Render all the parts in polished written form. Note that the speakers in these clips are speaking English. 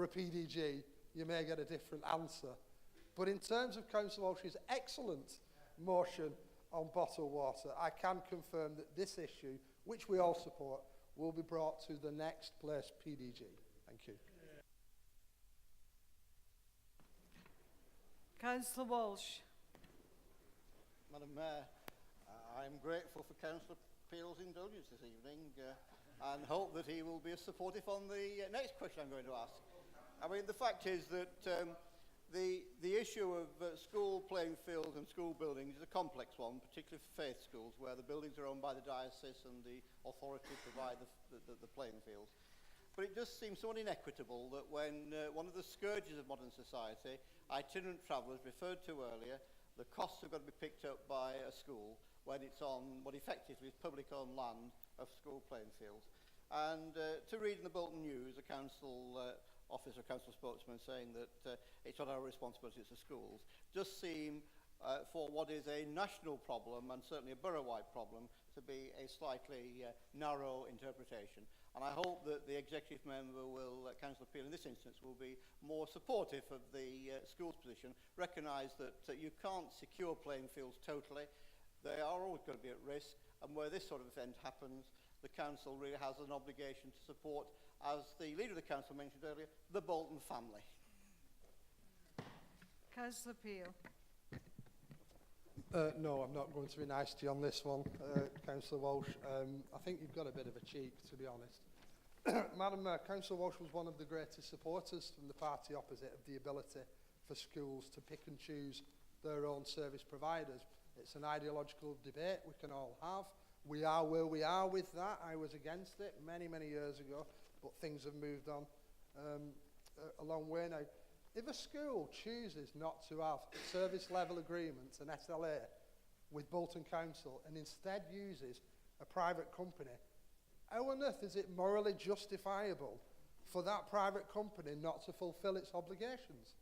for a PDG, you may get a different answer. But in terms of Councillor Walsh's excellent motion on bottled water, I can confirm that this issue, which we all support, will be brought to the next place PDG. Thank you. Councillor Walsh. Madam Mayor, I'm grateful for Councillor Peel's indulgence this evening and hope that he will be as supportive on the next question I'm going to ask. I mean, the fact is that the issue of school playing fields and school buildings is a complex one, particularly for faith schools, where the buildings are owned by the diocese and the authority provide the playing fields. But it just seems somewhat inequitable that when one of the scourges of modern society, itinerant travellers referred to earlier, the costs have got to be picked up by a school when it's on what effectively is public-owned land of school playing fields. And to read in the Bolton News, a council officer, council spokesman saying that it's not our responsibility, it's the schools, just seem for what is a national problem and certainly a borough-wide problem to be a slightly narrow interpretation. And I hope that the executive member will, Councillor Peel in this instance, will be more supportive of the school's position, recognise that you can't secure playing fields totally. They are always going to be at risk, and where this sort of event happens, the council really has an obligation to support, as the leader of the council mentioned earlier, the Bolton family. Councillor Peel. No, I'm not going to be nice to you on this one, Councillor Walsh. I think you've got a bit of a cheek, to be honest. Madam Mayor, Councillor Walsh was one of the greatest supporters from the party opposite of the ability for schools to pick and choose their own service providers. It's an ideological debate we can all have. We are where we are with that. I was against it many, many years ago, but things have moved on a long way now. If a school chooses not to have service level agreements, an SLA, with Bolton Council and instead uses a private company, how on earth is it morally justifiable for that private company not to fulfil its obligations?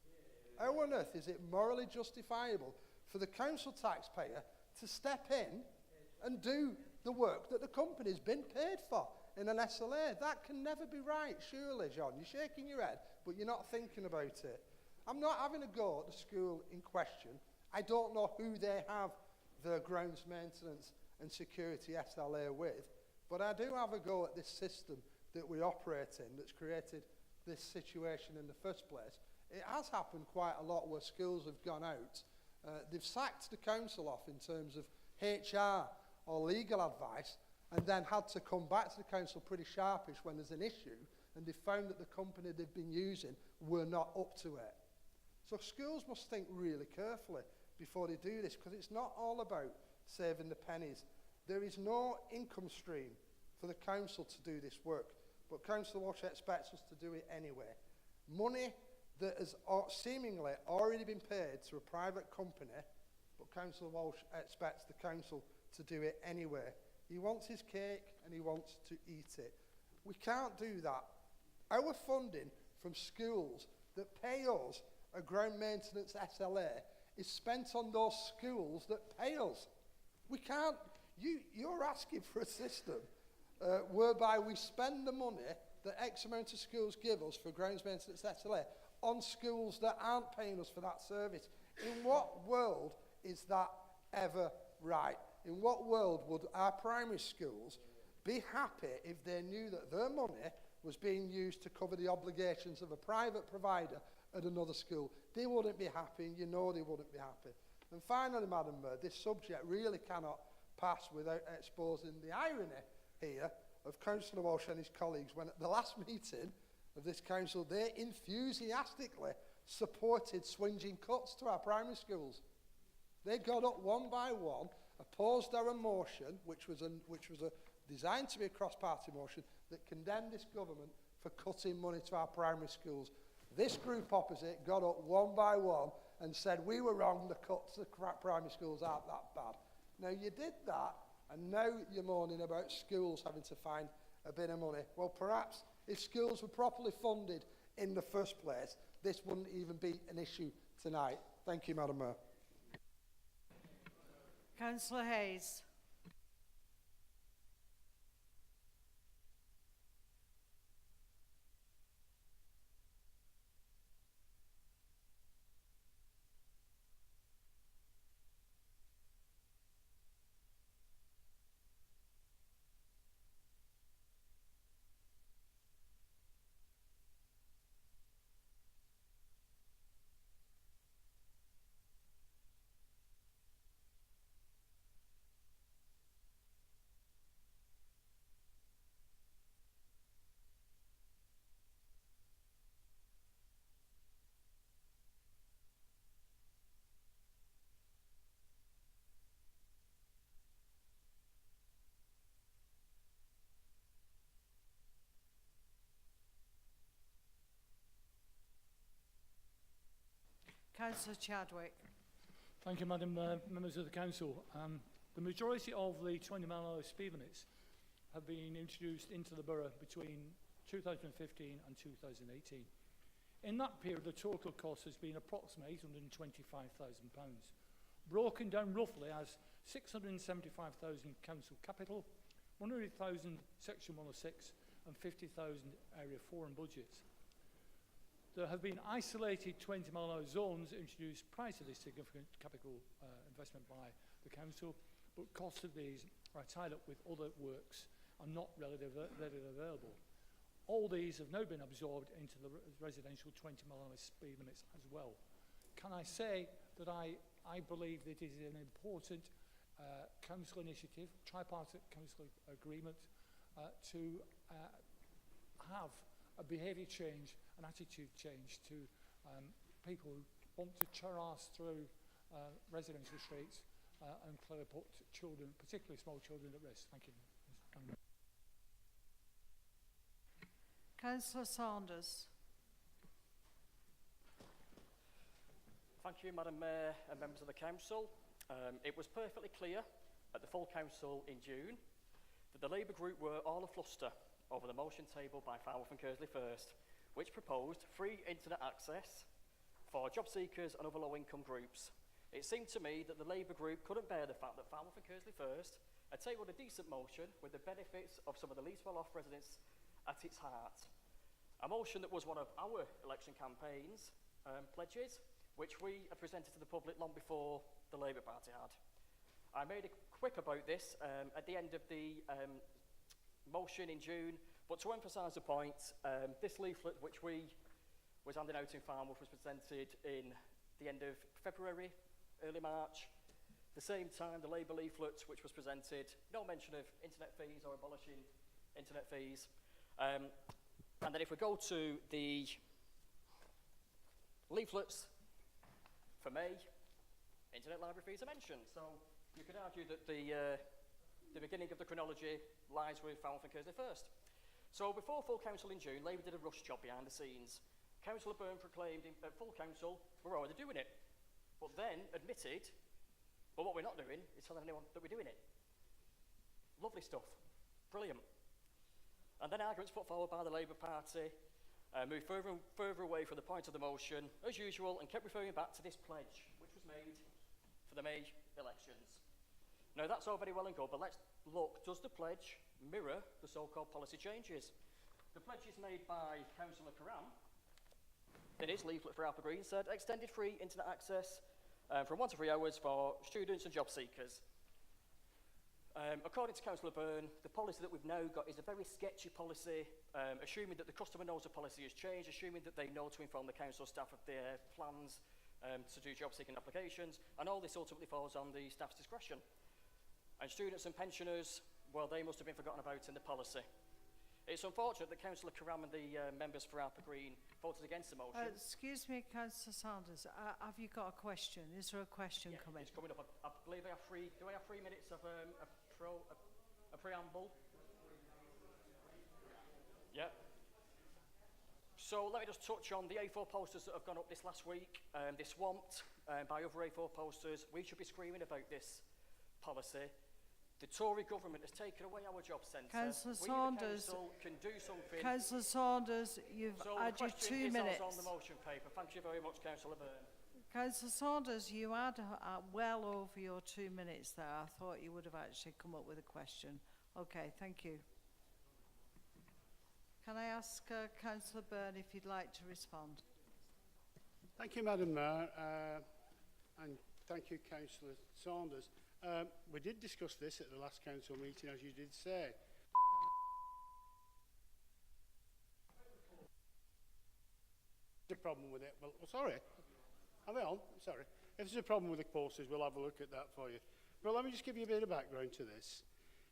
How on earth is it morally justifiable for the council taxpayer to step in and do the work that the company's been paid for in an SLA? That can never be right, surely, John. You're shaking your head, but you're not thinking about it. I'm not having a go at the school in question. I don't know who they have their grounds maintenance and security SLA with, but I do have a go at this system that we operate in that's created this situation in the first place. It has happened quite a lot where schools have gone out. They've sacked the council off in terms of HR or legal advice, and then had to come back to the council pretty sharpish when there's an issue, and they found that the company they've been using were not up to it. So schools must think really carefully before they do this, because it's not all about saving the pennies. There is no income stream for the council to do this work, but Councillor Walsh expects us to do it anyway. Money that has seemingly already been paid to a private company, but Councillor Walsh expects the council to do it anyway. He wants his cake and he wants to eat it. We can't do that. Our funding from schools that pay us a ground maintenance SLA is spent on those schools that pay us. We can't, you're asking for a system whereby we spend the money that X amount of schools give us for grounds maintenance SLA on schools that aren't paying us for that service. In what world is that ever right? In what world would our primary schools be happy if they knew that their money was being used to cover the obligations of a private provider at another school? They wouldn't be happy, and you know they wouldn't be happy. And finally, Madam Mayor, this subject really cannot pass without exposing the irony here of Councillor Walsh and his colleagues when at the last meeting of this council they enthusiastically supported swinging cuts to our primary schools. They got up one by one, opposed our motion, which was designed to be a cross-party motion, that condemned this government for cutting money to our primary schools. This group opposite got up one by one and said we were wrong, the cuts to primary schools aren't that bad. Now you did that, and now you're moaning about schools having to find a bit of money. Well, perhaps if schools were properly funded in the first place, this wouldn't even be an issue tonight. Thank you, Madam Mayor. Councillor Hayes. Councillor Chadwick. Thank you, Madam Members of the Council. The majority of the 20-mile-an-hour speed limits have been introduced into the borough between 2015 and 2018. In that period, the total cost has been approximately £825,000, broken down roughly as £675,000 council capital, £100,000 Section 106 and £50,000 Area 4 and budgets. There have been isolated 20-mile-an-hour zones introduced prior to this significant capital investment by the council, but costs of these are tied up with other works and not readily available. All these have now been absorbed into the residential 20-mile-an-hour speed limits as well. Can I say that I believe that it is an important council initiative, tripartite council agreement, to have a behaviour change, an attitude change to people who want to traverse through residential streets and clearly put children, particularly small children, at risk. Thank you. Councillor Saunders. Thank you, Madam Mayor and members of the Council. It was perfectly clear at the full Council in June that the Labour group were all afluster over the motion tabled by Falmouth and Kersley First, which proposed free internet access for job seekers and other low-income groups. It seemed to me that the Labour group couldn't bear the fact that Falmouth and Kersley First had tabled a decent motion with the benefits of some of the least well-off residents at its heart. A motion that was one of our election campaign's pledges, which we had presented to the public long before the Labour Party had. I made it quick about this at the end of the motion in June, but to emphasise the point, this leaflet which was handed out in Falmouth was presented in the end of February, early March. The same time, the Labour leaflet which was presented, no mention of internet fees or abolishing internet fees. And then if we go to the leaflets for May, internet library fees are mentioned. So you could argue that the beginning of the chronology lies with Falmouth and Kersley First. So before full council in June, Labour did a rush job behind the scenes. Councillor Byrne proclaimed at full council, we're already doing it, but then admitted, well, what we're not doing is telling anyone that we're doing it. Lovely stuff. Brilliant. And then arguments put forward by the Labour Party moved further and further away from the point of the motion, as usual, and kept referring back to this pledge, which was made for the May elections. Now, that's all very well and good, but let's look, does the pledge mirror the so-called policy changes? The pledge is made by Councillor Karam in his leaflet for Alpha Green, said extended free internet access from 1 to 3 hours for students and job seekers. According to Councillor Byrne, the policy that we've now got is a very sketchy policy, assuming that the customer knows the policy has changed, assuming that they know to inform the council staff of their plans to do job seeking applications, and all this ultimately falls on the staff's discretion. And students and pensioners, well, they must have been forgotten about in the policy. It's unfortunate that Councillor Karam and the members for Alpha Green voted against the motion. Excuse me, Councillor Saunders, have you got a question? Is there a question coming? It's coming up. I believe I have do I have 3 minutes of a preamble? Yeah. So let me just touch on the A4 posters that have gone up this last week. They're swamped by other A4 posters. We should be screaming about this policy. The Tory government has taken away our job centre. Councillor Saunders, can do something. Councillor Saunders, you've had your 2 minutes. On the motion paper. Thank you very much, Councillor Byrne. Councillor Saunders, you had well over your 2 minutes there. I thought you would have actually come up with a question. Okay, thank you. Can I ask Councillor Byrne if you'd like to respond? Thank you, Madam Mayor, and thank you, Councillor Saunders. We did discuss this at the last council meeting, as you did say. There's a problem with it. Well, sorry. Am I on? Sorry. If there's a problem with the posters, we'll have a look at that for you. But let me just give you a bit of background to this.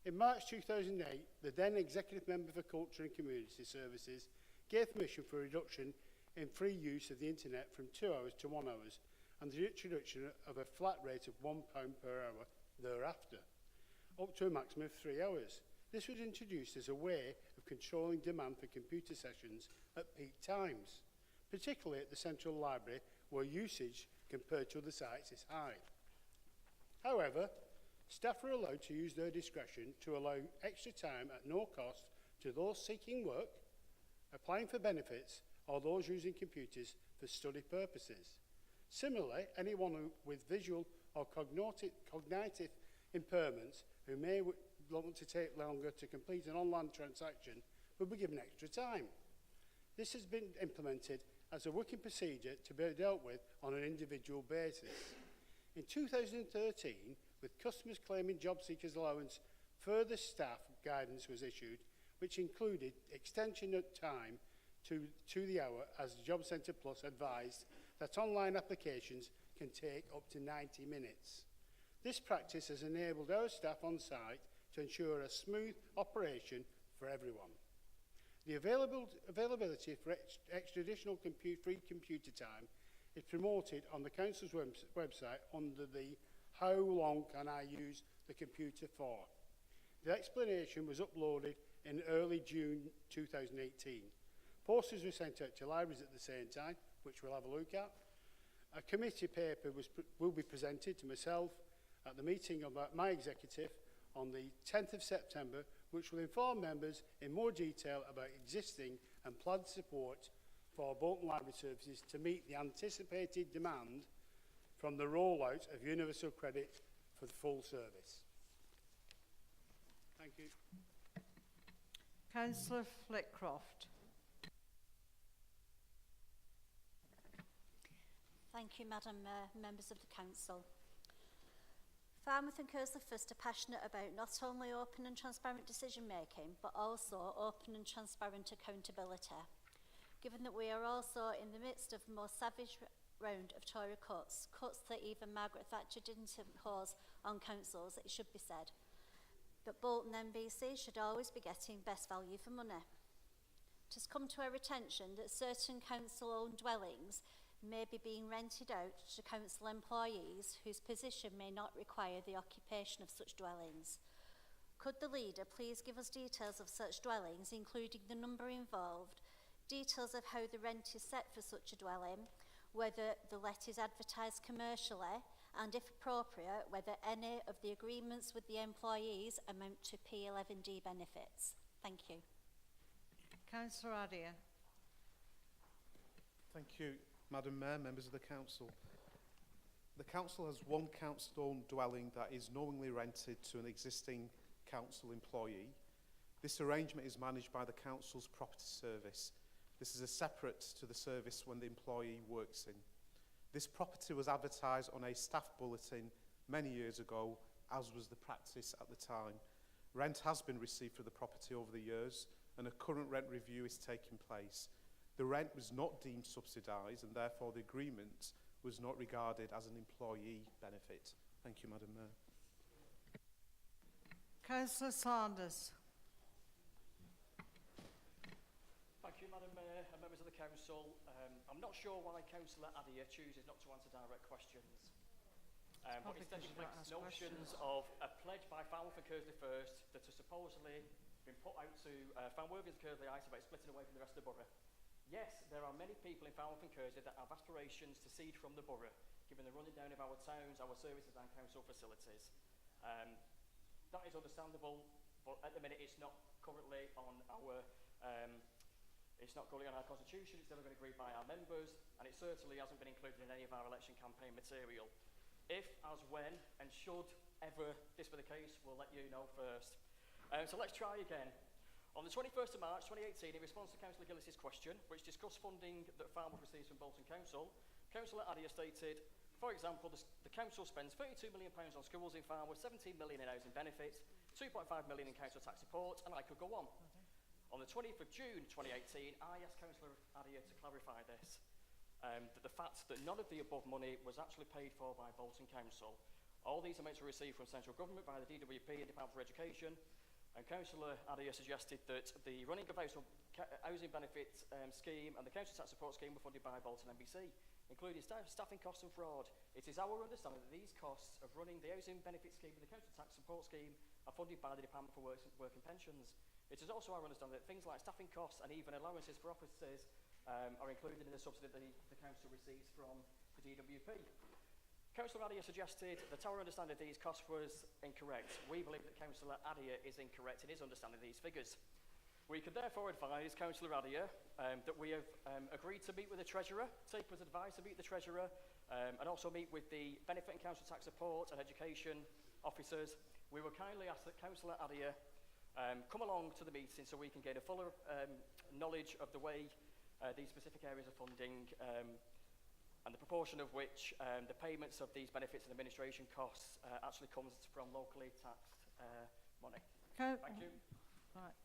In March 2008, the then Executive Member for Culture and Community Services gave permission for a reduction in free use of the internet from 2 hours to 1 hour, and the introduction of a flat rate of £1 per hour thereafter, up to a maximum of 3 hours. This was introduced as a way of controlling demand for computer sessions at peak times, particularly at the Central Library, where usage compared to other sites is high. However, staff are allowed to use their discretion to allow extra time at no cost to those seeking work, applying for benefits, or those using computers for study purposes. Similarly, anyone with visual or cognitive impairments who may want to take longer to complete an online transaction will be given extra time. This has been implemented as a working procedure to be dealt with on an individual basis. In 2013, with customers claiming job seekers allowance, further staff guidance was issued, which included extension of time to the hour, as Job Centre Plus advised that online applications can take up to 90 minutes. This practice has enabled our staff on site to ensure a smooth operation for everyone. The availability for extra additional free computer time is promoted on the Council's website under the "How long can I use the computer for?" The explanation was uploaded in early June 2018. Posters were sent out to libraries at the same time, which we'll have a look at. A committee paper will be presented to myself at the meeting of my executive on the 10th of September, which will inform members in more detail about existing and planned support for Bolton Library Services to meet the anticipated demand from the rollout of universal credit for the full service. Thank you. Councillor Flitcroft. Thank you, Madam Members of the Council. Falmouth and Kearsley First are passionate about not only open and transparent decision making, but also open and transparent accountability. Given that we are also in the midst of the most savage round of Tory cuts that even Margaret Thatcher didn't impose on councils, it should be said, that Bolton MBC should always be getting best value for money. It has come to our attention that certain council-owned dwellings may be being rented out to council employees whose position may not require the occupation of such dwellings. Could the leader please give us details of such dwellings, including the number involved, details of how the rent is set for such a dwelling, whether the let is advertised commercially, and if appropriate, whether any of the agreements with the employees amount to P11D benefits? Thank you. Councillor Adia. Thank you, Madam Mayor, members of the Council. The Council has one council-owned dwelling that is knowingly rented to an existing council employee. This arrangement is managed by the Council's property service. This is a separate to the service when the employee works in. This property was advertised on a staff bulletin many years ago, as was the practice at the time. Rent has been received for the property over the years, and a current rent review is taking place. The rent was not deemed subsidised, and therefore the agreement was not regarded as an employee benefit. Thank you, Madam Mayor. Councillor Saunders. Thank you, Madam Mayor and members of the Council. I'm not sure why Councillor Adia chooses not to answer direct questions, but instead reflects notions of a pledge by Falmouth and Kearsley First that has supposedly been put out to Falmouth and Kearsley Ice about splitting away from the rest of the borough. Yes, there are many people in Falmouth and Kearsley that have aspirations to cede from the borough, given the running down of our towns, our services and council facilities. That is understandable, but at the minute it's not currently on our constitution. It's never been agreed by our members, and it certainly hasn't been included in any of our election campaign material. If, as when, and should ever this be the case, we'll let you know first. So let's try again. On the 21st of March 2018, in response to Councillor Gillis's question, which discussed funding that Falmouth receives from Bolton Council, Councillor Adia stated, for example, the Council spends £32 million on schools in Falmouth, 17 million in housing benefits, 2.5 million in council tax support, and I could go on. On the 20th of June 2018, I asked Councillor Adia to clarify this, that the fact that none of the above money was actually paid for by Bolton Council. All these amounts were received from central government by the DWP and Department for Education, and Councillor Adia suggested that the running of housing benefit scheme and the council tax support scheme were funded by Bolton MBC, including staffing costs and fraud. It is our understanding that these costs of running the housing benefit scheme and the council tax support scheme are funded by the Department for Work and Pensions. It is also our understanding that things like staffing costs and even allowances for officers are included in the subsidy that the council receives from for DWP. Councillor Adia suggested that our understanding of these costs was incorrect. We believe that Councillor Adia is incorrect in his understanding of these figures. We could therefore advise Councillor Adia that we have agreed to meet with the Treasurer, take his advice to meet the Treasurer, and also meet with the Benefit and Council Tax Support and Education officers. We will kindly ask that Councillor Adia come along to the meeting so we can gain a fuller knowledge of the way these specific areas of funding and the proportion of which the payments of these benefits and administration costs actually comes from locally taxed money. Thank you. Right.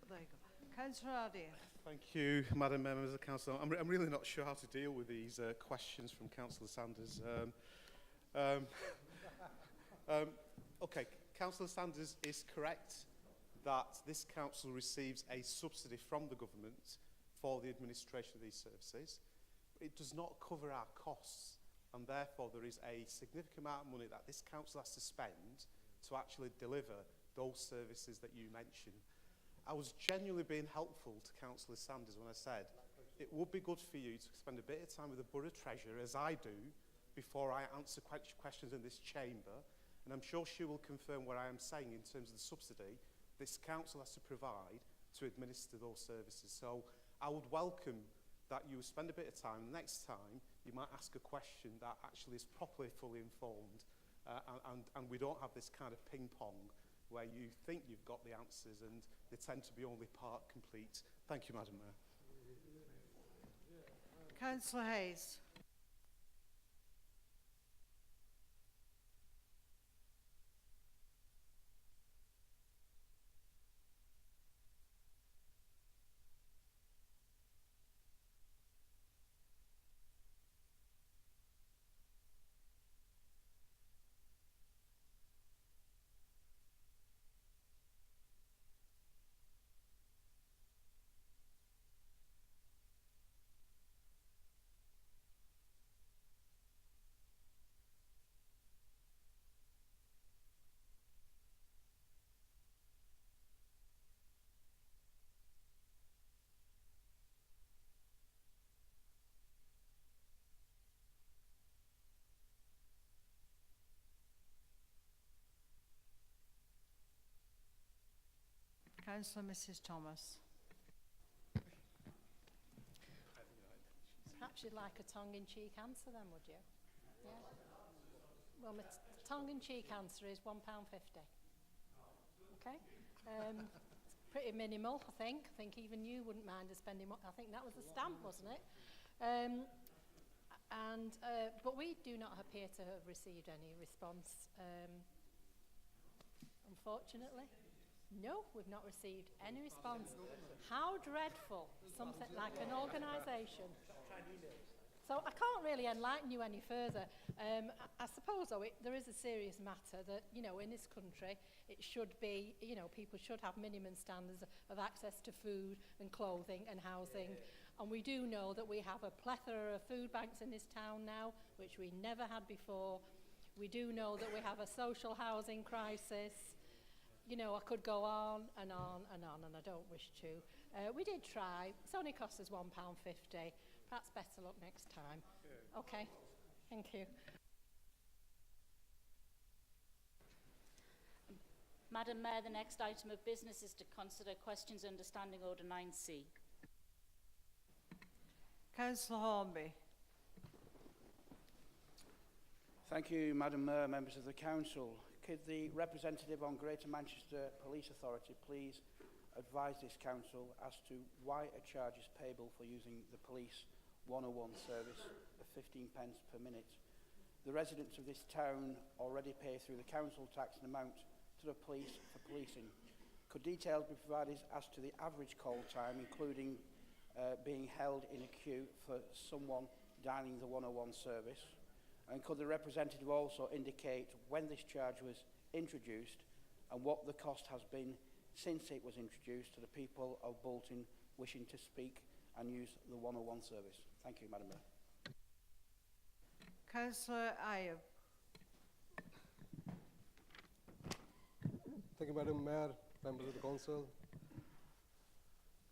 There you go. Councillor Adia. Thank you, Madam Members of the Council. I'm really not sure how to deal with these questions from Councillor Sanders. Okay, Councillor Sanders is correct that this council receives a subsidy from the government for the administration of these services. But it does not cover our costs, and therefore there is a significant amount of money that this council has to spend to actually deliver those services that you mentioned. I was genuinely being helpful to Councillor Sanders when I said it would be good for you to spend a bit of time with the Borough Treasurer, as I do, before I answer questions in this chamber, and I'm sure she will confirm what I am saying in terms of the subsidy this council has to provide to administer those services. So I would welcome that you spend a bit of time. Next time, you might ask a question that actually is properly, fully informed, and we don't have this kind of ping-pong where you think you've got the answers and they tend to be only part complete. Thank you, Madam Mayor. Councillor Hayes. Councillor Mrs Thomas. Perhaps you'd like a tongue-in-cheek answer then, would you? Yeah. Well, my tongue-in-cheek answer is £1.50. Okay? It's pretty minimal, I think. I think even you wouldn't mind us spending more. I think that was the stamp, wasn't it? But we do not appear to have received any response, unfortunately. No, we've not received any response. How dreadful. Something like an organisation. So I can't really enlighten you any further. I suppose, though, there is a serious matter that, you know, in this country, it should be, you know, people should have minimum standards of access to food and clothing and housing. And we do know that we have a plethora of food banks in this town now, which we never had before. We do know that we have a social housing crisis. You know, I could go on and on and on, and I don't wish to. We did try. It's only cost us £1.50. Perhaps better luck next time. Okay, thank you. Madam Mayor, the next item of business is to consider questions under Standing Order 9C. Councillor Hornby. Thank you, Madam Mayor, members of the Council. Could the representative on Greater Manchester Police Authority please advise this council as to why a charge is payable for using the police 101 service of 15 pence per minute? The residents of this town already pay through the council tax an amount to the police for policing. Could details be provided as to the average call time, including being held in a queue for someone dialing the 101 service? And could the representative also indicate when this charge was introduced and what the cost has been since it was introduced to the people of Bolton wishing to speak and use the 101 service? Thank you, Madam Mayor. Councillor Ayer. Thank you, Madam Mayor, members of the Council.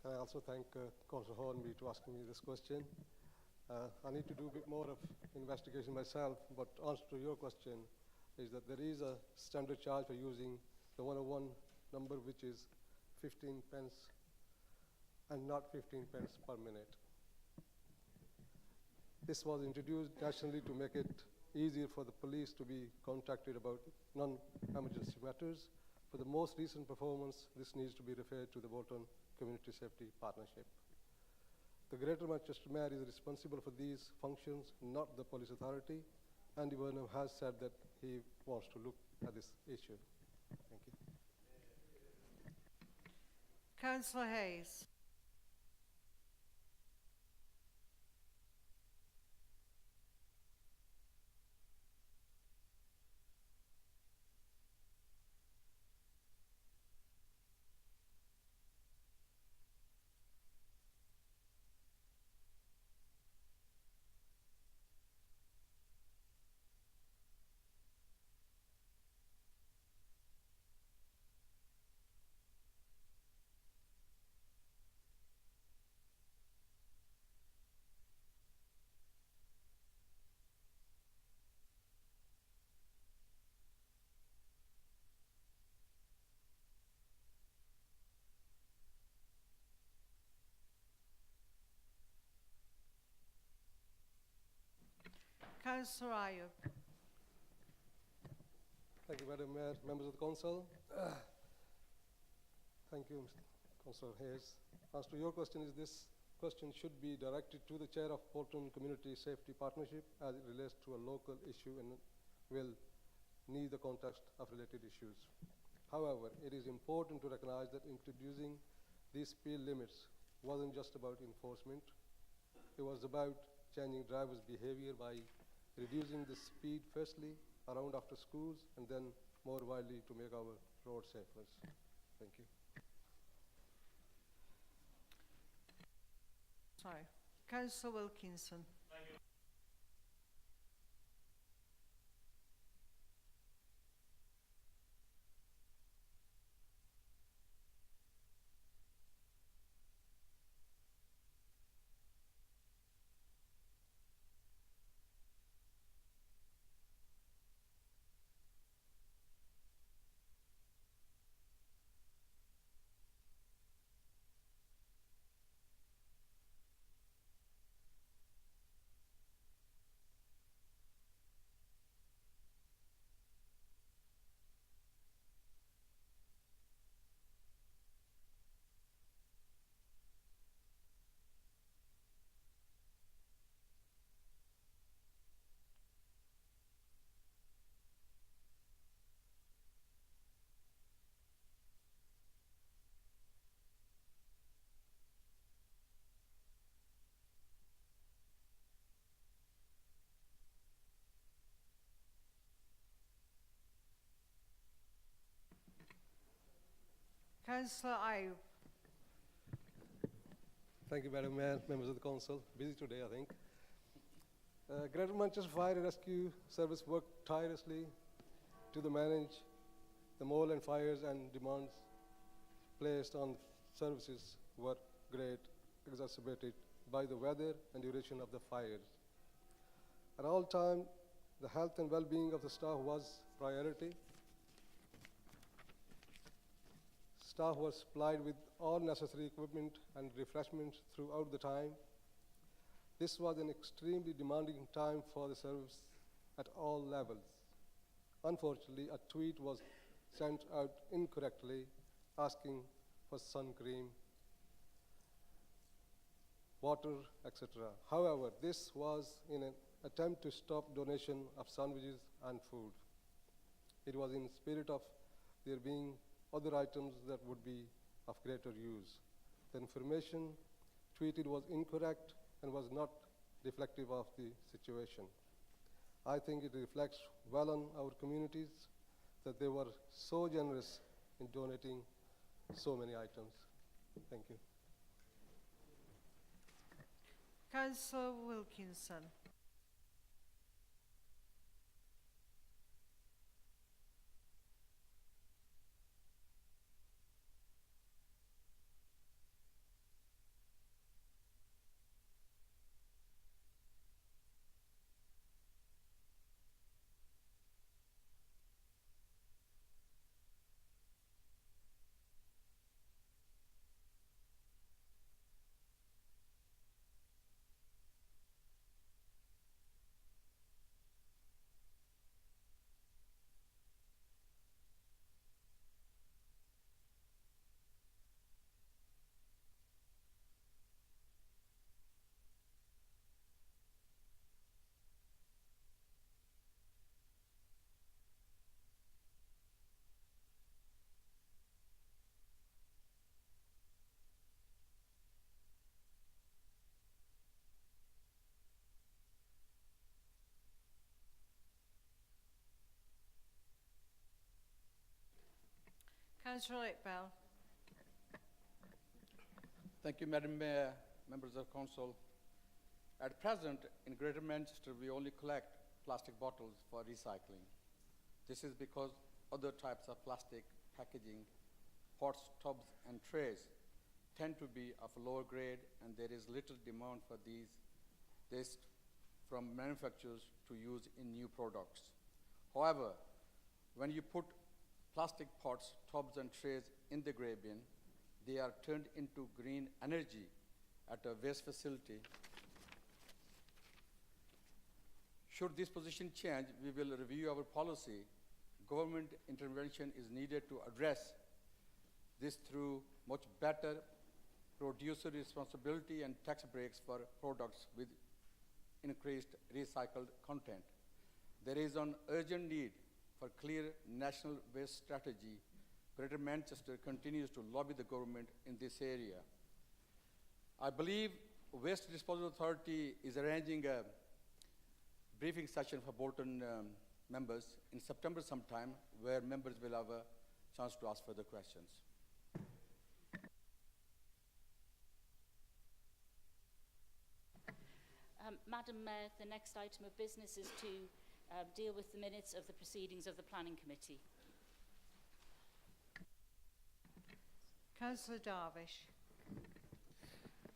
Can I also thank Councillor Hornby for asking me this question. I need to do a bit more of investigation myself, but answer to your question is that there is a standard charge for using the 101 number, which is 15 pence and not 15 pence per minute. This was introduced nationally to make it easier for the police to be contacted about non-emergency matters. For the most recent performance, this needs to be referred to the Bolton Community Safety Partnership. The Greater Manchester Mayor is responsible for these functions, not the police authority, and Burnham has said that he wants to look at this issue. Thank you. Councillor Hayes. Councillor Ayub. Thank you, Madam Mayor, members of the Council. Thank you, Councillor Hayes. As to your question, is this question should be directed to the Chair of Bolton Community Safety Partnership as it relates to a local issue and will need the context of related issues. However, it is important to recognize that introducing these speed limits wasn't just about enforcement. It was about changing drivers' behavior by reducing the speed firstly around after schools and then more widely to make our roads safer. Thank you. Sorry. Councillor Wilkinson. Councillor Ayub. Thank you, Madam Mayor, members of the Council. Busy today, I think. Greater Manchester Fire and Rescue Service worked tirelessly to manage the mole and fires, and demands placed on services were great, exacerbated by the weather and duration of the fires. At all times, the health and well-being of the staff was priority. Staff was supplied with all necessary equipment and refreshments throughout the time. This was an extremely demanding time for the service at all levels. Unfortunately, a tweet was sent out incorrectly asking for sun cream, water, etc. However, this was in an attempt to stop donation of sandwiches and food. It was in spirit of there being other items that would be of greater use. The information tweeted was incorrect and was not reflective of the situation. I think it reflects well on our communities that they were so generous in donating so many items. Thank you. Councillor Wilkinson. Councillor Iqbal. Thank you, Madam Mayor, members of council. At present, in Greater Manchester, we only collect plastic bottles for recycling. This is because other types of plastic packaging, pots, tubs, and trays tend to be of lower grade, and there is little demand for this from manufacturers to use in new products. However, when you put plastic pots, tubs, and trays in the grey bin, they are turned into green energy at a waste facility. Should this position change, we will review our policy. Government intervention is needed to address this through much better producer responsibility and tax breaks for products with increased recycled content. There is an urgent need for clear national waste strategy. Greater Manchester continues to lobby the government in this area. I believe Waste Disposal Authority is arranging a briefing session for Bolton members in September sometime, where members will have a chance to ask further questions. Madam Mayor, the next item of business is to deal with the minutes of the proceedings of the Planning Committee. Councillor Darvish.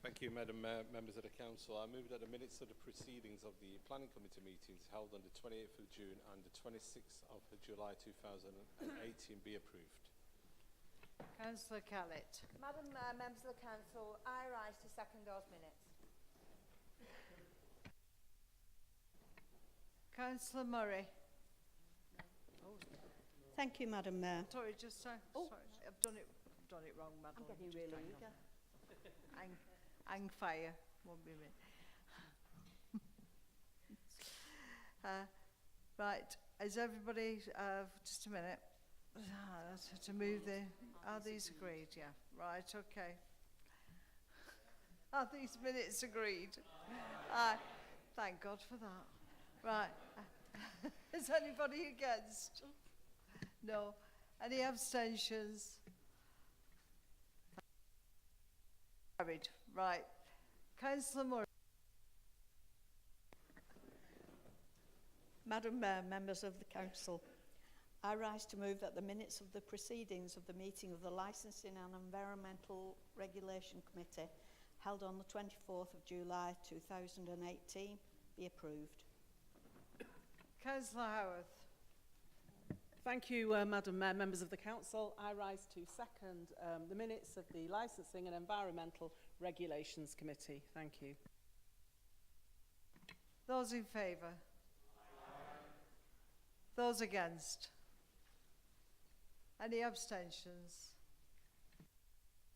Thank you, Madam Mayor, members of the Council. I move that the minutes of the proceedings of the Planning Committee meetings held on the 28th of June and the 26th of July 2018 be approved. Councillor Callett. Madam Mayor, members of the Council, I rise to second those minutes. Councillor Murray. Thank you, Madam Mayor. Sorry, just sorry, I've done it wrong, Madam. I'm getting Just really hang eager. on. Hang fire. Won't be a minute. Right, is everybody, just a minute, to move the, are these agreed? Yeah, right, okay. Are these minutes agreed? Thank God for that. Right, is anybody against? No. Any abstentions? Carried. Right. Councillor Murray. Madam Mayor, members of the Council, I rise to move that the minutes of the proceedings of the meeting of the Licensing and Environmental Regulation Committee held on the 24th of July 2018 be approved. Councillor Howarth. Thank you, Madam Mayor, members of the Council. I rise to second the minutes of the Licensing and Environmental Regulations Committee. Thank you. Those in favour? Those against? Any abstentions?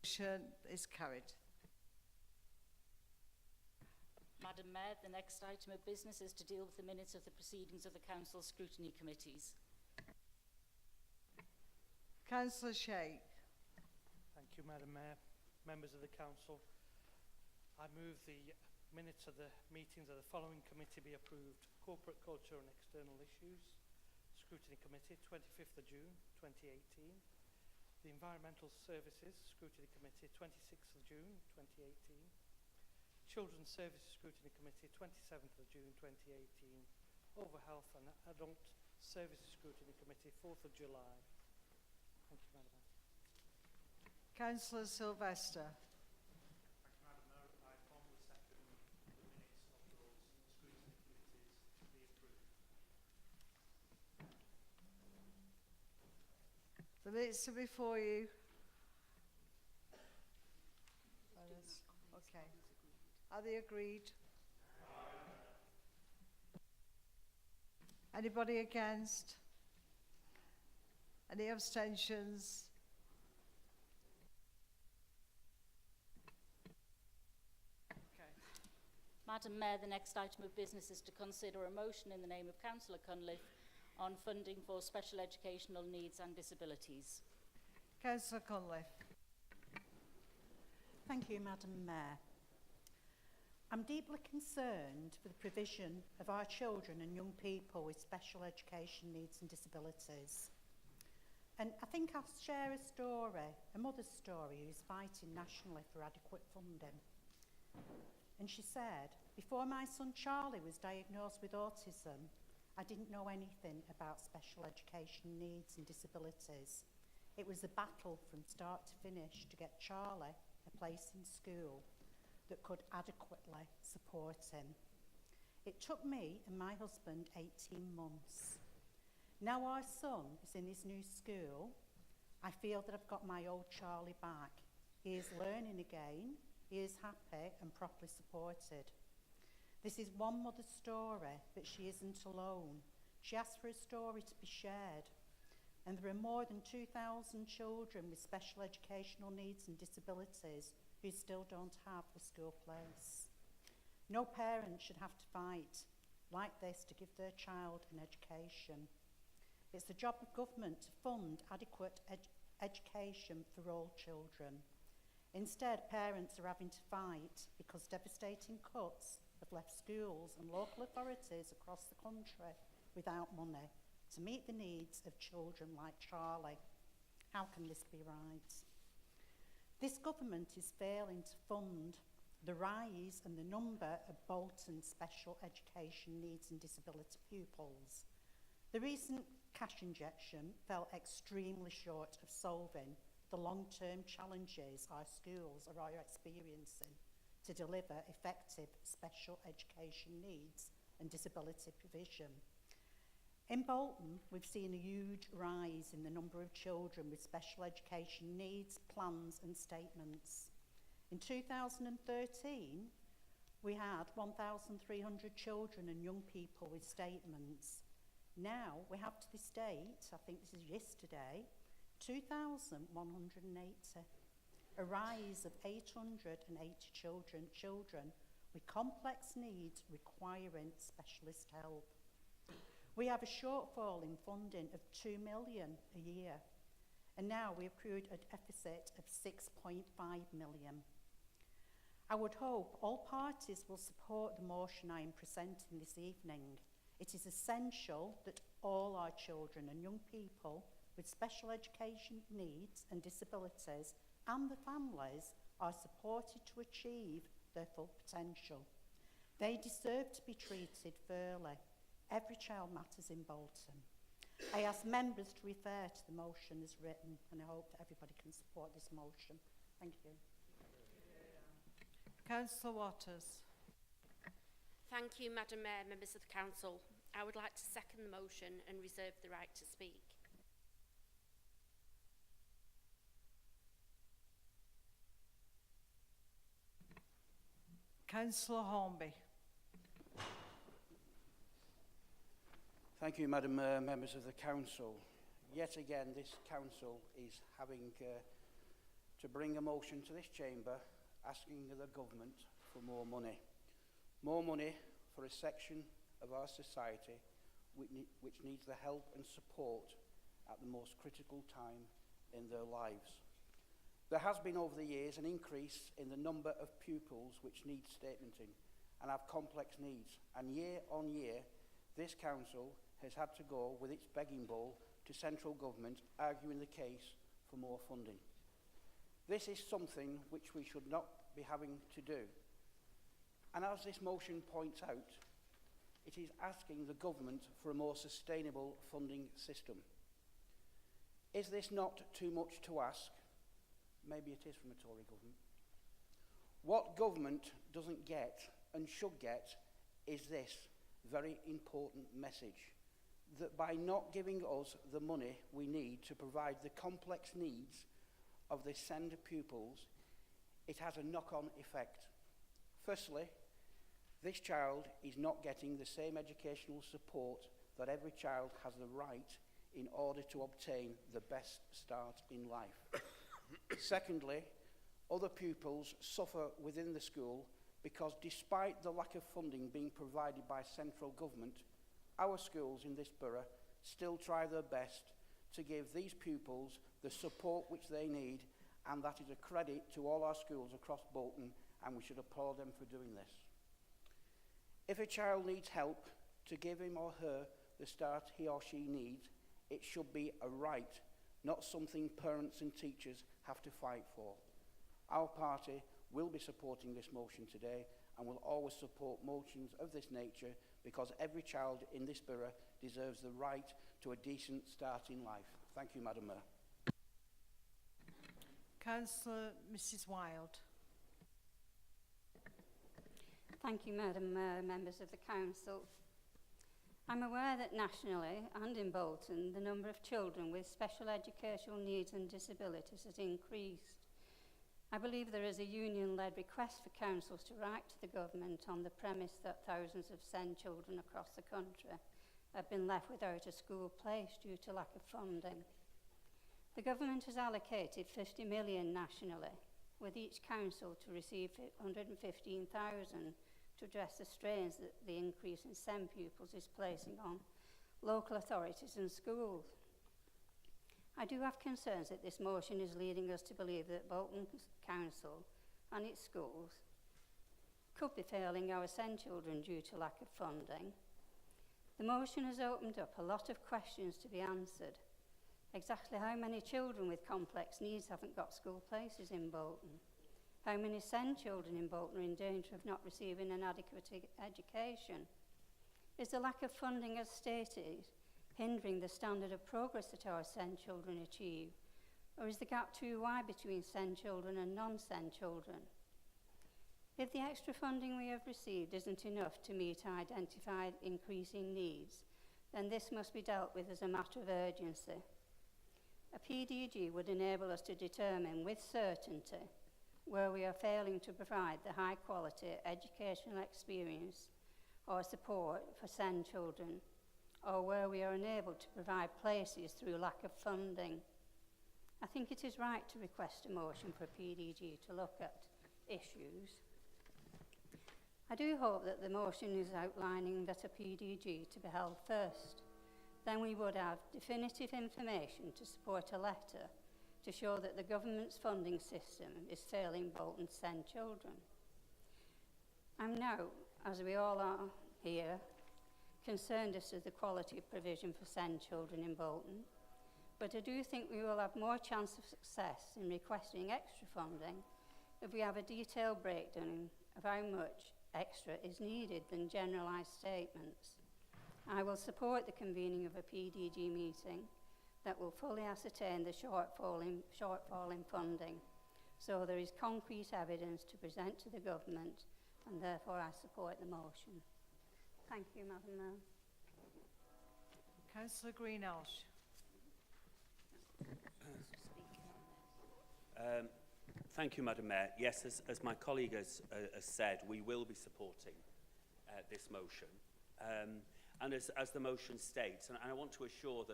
Motion is carried. Madam Mayor, the next item of business is to deal with the minutes of the proceedings of the Council scrutiny committees. Councillor Sheikh. Thank you, Madam Mayor. Members of the Council, I move the minutes of the meetings of the following committee be approved. Corporate Culture and External Issues Scrutiny Committee, 25th of June 2018. The Environmental Services Scrutiny Committee, 26th of June 2018. Children's Services Scrutiny Committee, 27th of June 2018. Over Health and Adult Services Scrutiny Committee, 4th of July. Thank you, Madam Mayor. Councillor Sylvester. Thank you, Madam Mayor. I formally second the minutes of those scrutiny committees to be approved. The minutes are before you. Okay. Are they agreed? Anybody against? Any abstentions? Okay. Madam Mayor, the next item of business is to consider a motion in the name of Councillor Cunliffe on funding for special educational needs and disabilities. Councillor Cunliffe. Thank you, Madam Mayor. I'm deeply concerned for the provision of our children and young people with special education needs and disabilities. And I think I'll share a story, a mother's story who's fighting nationally for adequate funding. And she said, before my son Charlie was diagnosed with autism, I didn't know anything about special education needs and disabilities. It was a battle from start to finish to get Charlie a place in school that could adequately support him. It took me and my husband 18 months. Now our son is in his new school, I feel that I've got my old Charlie back. He is learning again, he is happy and properly supported. This is one mother's story, but she isn't alone. She asked for a story to be shared. And there are more than 2,000 children with special educational needs and disabilities who still don't have a school place. No parent should have to fight like this to give their child an education. It's the job of government to fund adequate education for all children. Instead, parents are having to fight because devastating cuts have left schools and local authorities across the country without money to meet the needs of children like Charlie. How can this be right? This government is failing to fund the rise and the number of Bolton special education needs and disability pupils. The recent cash injection fell extremely short of solving the long-term challenges our schools are experiencing to deliver effective special education needs and disability provision. In Bolton, we've seen a huge rise in the number of children with special education needs, plans and statements. In 2013, we had 1,300 children and young people with statements. Now, we have to this date, I think this is yesterday, 2,180, a rise of 880 children with complex needs requiring specialist help. We have a shortfall in funding of 2 million a year, and now we've accrued a deficit of 6.5 million. I would hope all parties will support the motion I am presenting this evening. It is essential that all our children and young people with special education needs and disabilities and the families are supported to achieve their full potential. They deserve to be treated fairly. Every child matters in Bolton. I ask members to refer to the motion as written, and I hope that everybody can support this motion. Thank you. Councillor Waters. Thank you, Madam Mayor, members of the Council. I would like to second the motion and reserve the right to speak. Councillor Hornby. Thank you, Madam Mayor, members of the Council. Yet again, this Council is having to bring a motion to this chamber asking the government for more money. More money for a section of our society which needs the help and support at the most critical time in their lives. There has been over the years an increase in the number of pupils which need statementing and have complex needs, and year on year this Council has had to go with its begging bowl to central government arguing the case for more funding. This is something which we should not be having to do. And as this motion points out, it is asking the government for a more sustainable funding system. Is this not too much to ask? Maybe it is from a Tory government. What government doesn't get and should get is this very important message, that by not giving us the money we need to provide the complex needs of the SEND pupils, it has a knock-on effect. Firstly, this child is not getting the same educational support that every child has the right in order to obtain the best start in life. Secondly, other pupils suffer within the school because despite the lack of funding being provided by central government, our schools in this borough still try their best to give these pupils the support which they need, and that is a credit to all our schools across Bolton, and we should applaud them for doing this. If a child needs help to give him or her the start he or she needs, it should be a right, not something parents and teachers have to fight for. Our party will be supporting this motion today and will always support motions of this nature because every child in this borough deserves the right to a decent start in life. Thank you, Madam Mayor. Councillor Mrs Wilde. Thank you, Madam Mayor, members of the Council. I'm aware that nationally and in Bolton, the number of children with special educational needs and disabilities has increased. I believe there is a union-led request for councils to write to the government on the premise that thousands of SEND children across the country have been left without a school place due to lack of funding. The government has allocated 50 million nationally, with each council to receive 115,000 to address the strains that the increase in SEND pupils is placing on local authorities and schools. I do have concerns that this motion is leading us to believe that Bolton Council and its schools could be failing our SEND children due to lack of funding. The motion has opened up a lot of questions to be answered. Exactly how many children with complex needs haven't got school places in Bolton? How many SEND children in Bolton are in danger of not receiving an adequate education? Is the lack of funding, as stated, hindering the standard of progress that our SEND children achieve? Or is the gap too wide between SEND children and non-SEND children? If the extra funding we have received isn't enough to meet identified increasing needs, then this must be dealt with as a matter of urgency. A PDG would enable us to determine with certainty where we are failing to provide the high quality educational experience or support for SEND children, or where we are unable to provide places through lack of funding. I think it is right to request a motion for a PDG to look at issues. I do hope that the motion is outlining that a PDG to be held first. Then we would have definitive information to support a letter to show that the government's funding system is failing Bolton's SEND children. I'm now, as we all are here, concerned as to the quality of provision for SEND children in Bolton, but I do think we will have more chance of success in requesting extra funding if we have a detailed breakdown of how much extra is needed than generalised statements. I will support the convening of a PDG meeting that will fully ascertain the shortfall in funding, so there is concrete evidence to present to the government, and therefore I support the motion. Thank you, Madam Mayor. Councillor Greenhalgh. Thank you, Madam Mayor. Yes, as my colleague has said, we will be supporting this motion. And as the motion states, and I want to assure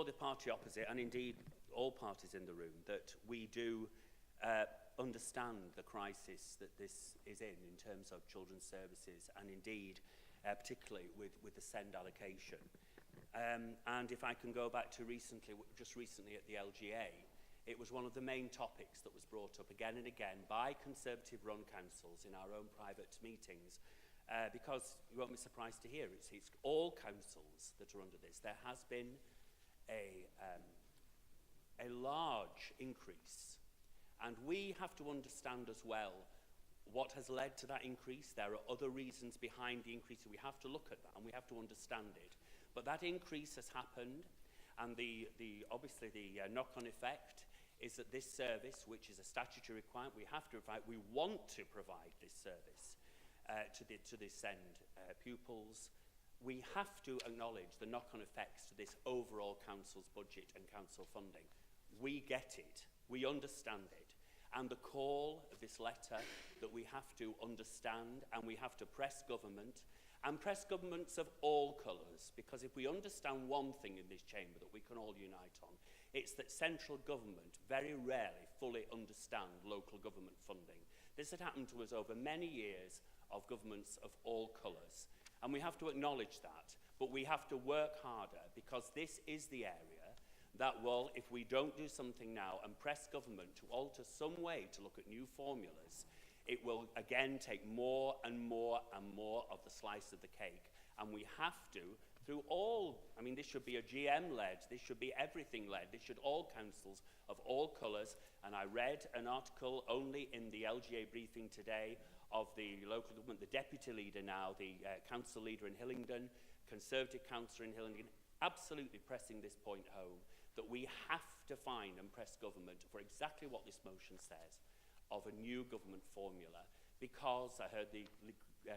the party opposite, and indeed all parties in the room, that we do understand the crisis that this is in terms of children's services, and indeed particularly with the SEND allocation. And if I can go back to just recently at the LGA, it was one of the main topics that was brought up again and again by Conservative-run councils in our own private meetings, because you won't be surprised to hear it's all councils that are under this. There has been a large increase, and we have to understand as well what has led to that increase. There are other reasons behind the increase, so we have to look at that and we have to understand it. But that increase has happened, and obviously the knock-on effect is that this service, which is a statutory requirement, we want to provide this service to the SEND pupils. We have to acknowledge the knock-on effects to this overall council's budget and council funding. We get it, we understand it, and the call of this letter that we have to understand, and we have to press government, and press governments of all colours, because if we understand one thing in this chamber that we can all unite on, it's that central government very rarely fully understand local government funding. This had happened to us over many years of governments of all colours, and we have to acknowledge that, but we have to work harder, because this is the area that will, if we don't do something now and press government to alter some way to look at new formulas, it will again take more and more and more of the slice of the cake, and we have to, through all, I mean, this should be a GM-led, this should be everything-led, this should all councils of all colours, and I read an article only in the LGA briefing today of the local government, the deputy leader now, the council leader in Hillingdon, Conservative councillor in Hillingdon, absolutely pressing this point home, that we have to find and press government for exactly what this motion says, of a new government formula, because I heard the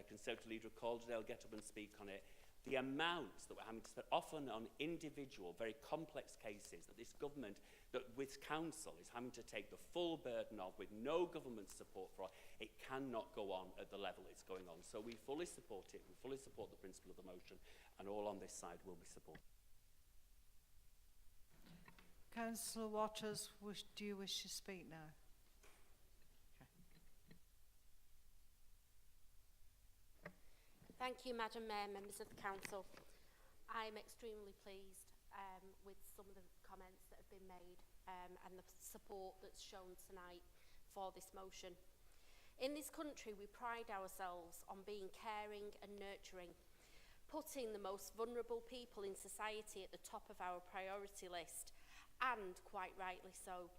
Conservative leader of Calderdale get up and speak on it, the amounts that we're having to spend, often on individual, very complex cases, that this government, that with council, is having to take the full burden of, with no government support for it, cannot go on at the level it's going on. So we fully support it, we fully support the principle of the motion, and all on this side will be supported. Councillor Waters, do you wish to speak now? Thank you, Madam Mayor, members of the Council. I am extremely pleased with some of the comments that have been made and the support that's shown tonight for this motion. In this country, we pride ourselves on being caring and nurturing, putting the most vulnerable people in society at the top of our priority list, and quite rightly so.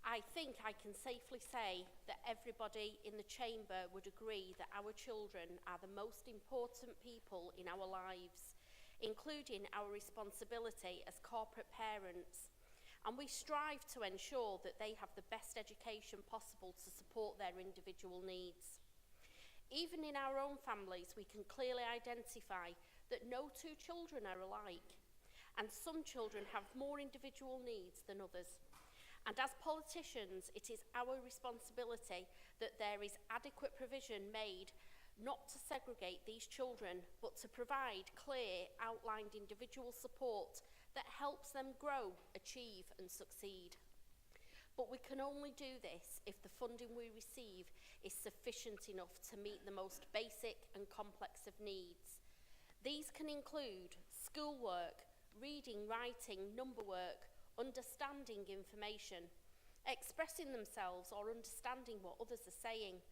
I think I can safely say that everybody in the chamber would agree that our children are the most important people in our lives, including our responsibility as corporate parents, and we strive to ensure that they have the best education possible to support their individual needs. Even in our own families, we can clearly identify that no two children are alike, and some children have more individual needs than others. And as politicians, it is our responsibility that there is adequate provision made not to segregate these children, but to provide clear, outlined individual support that helps them grow, achieve and succeed. But we can only do this if the funding we receive is sufficient enough to meet the most basic and complex of needs. These can include schoolwork, reading, writing, number work, understanding information, expressing themselves or understanding what others are saying,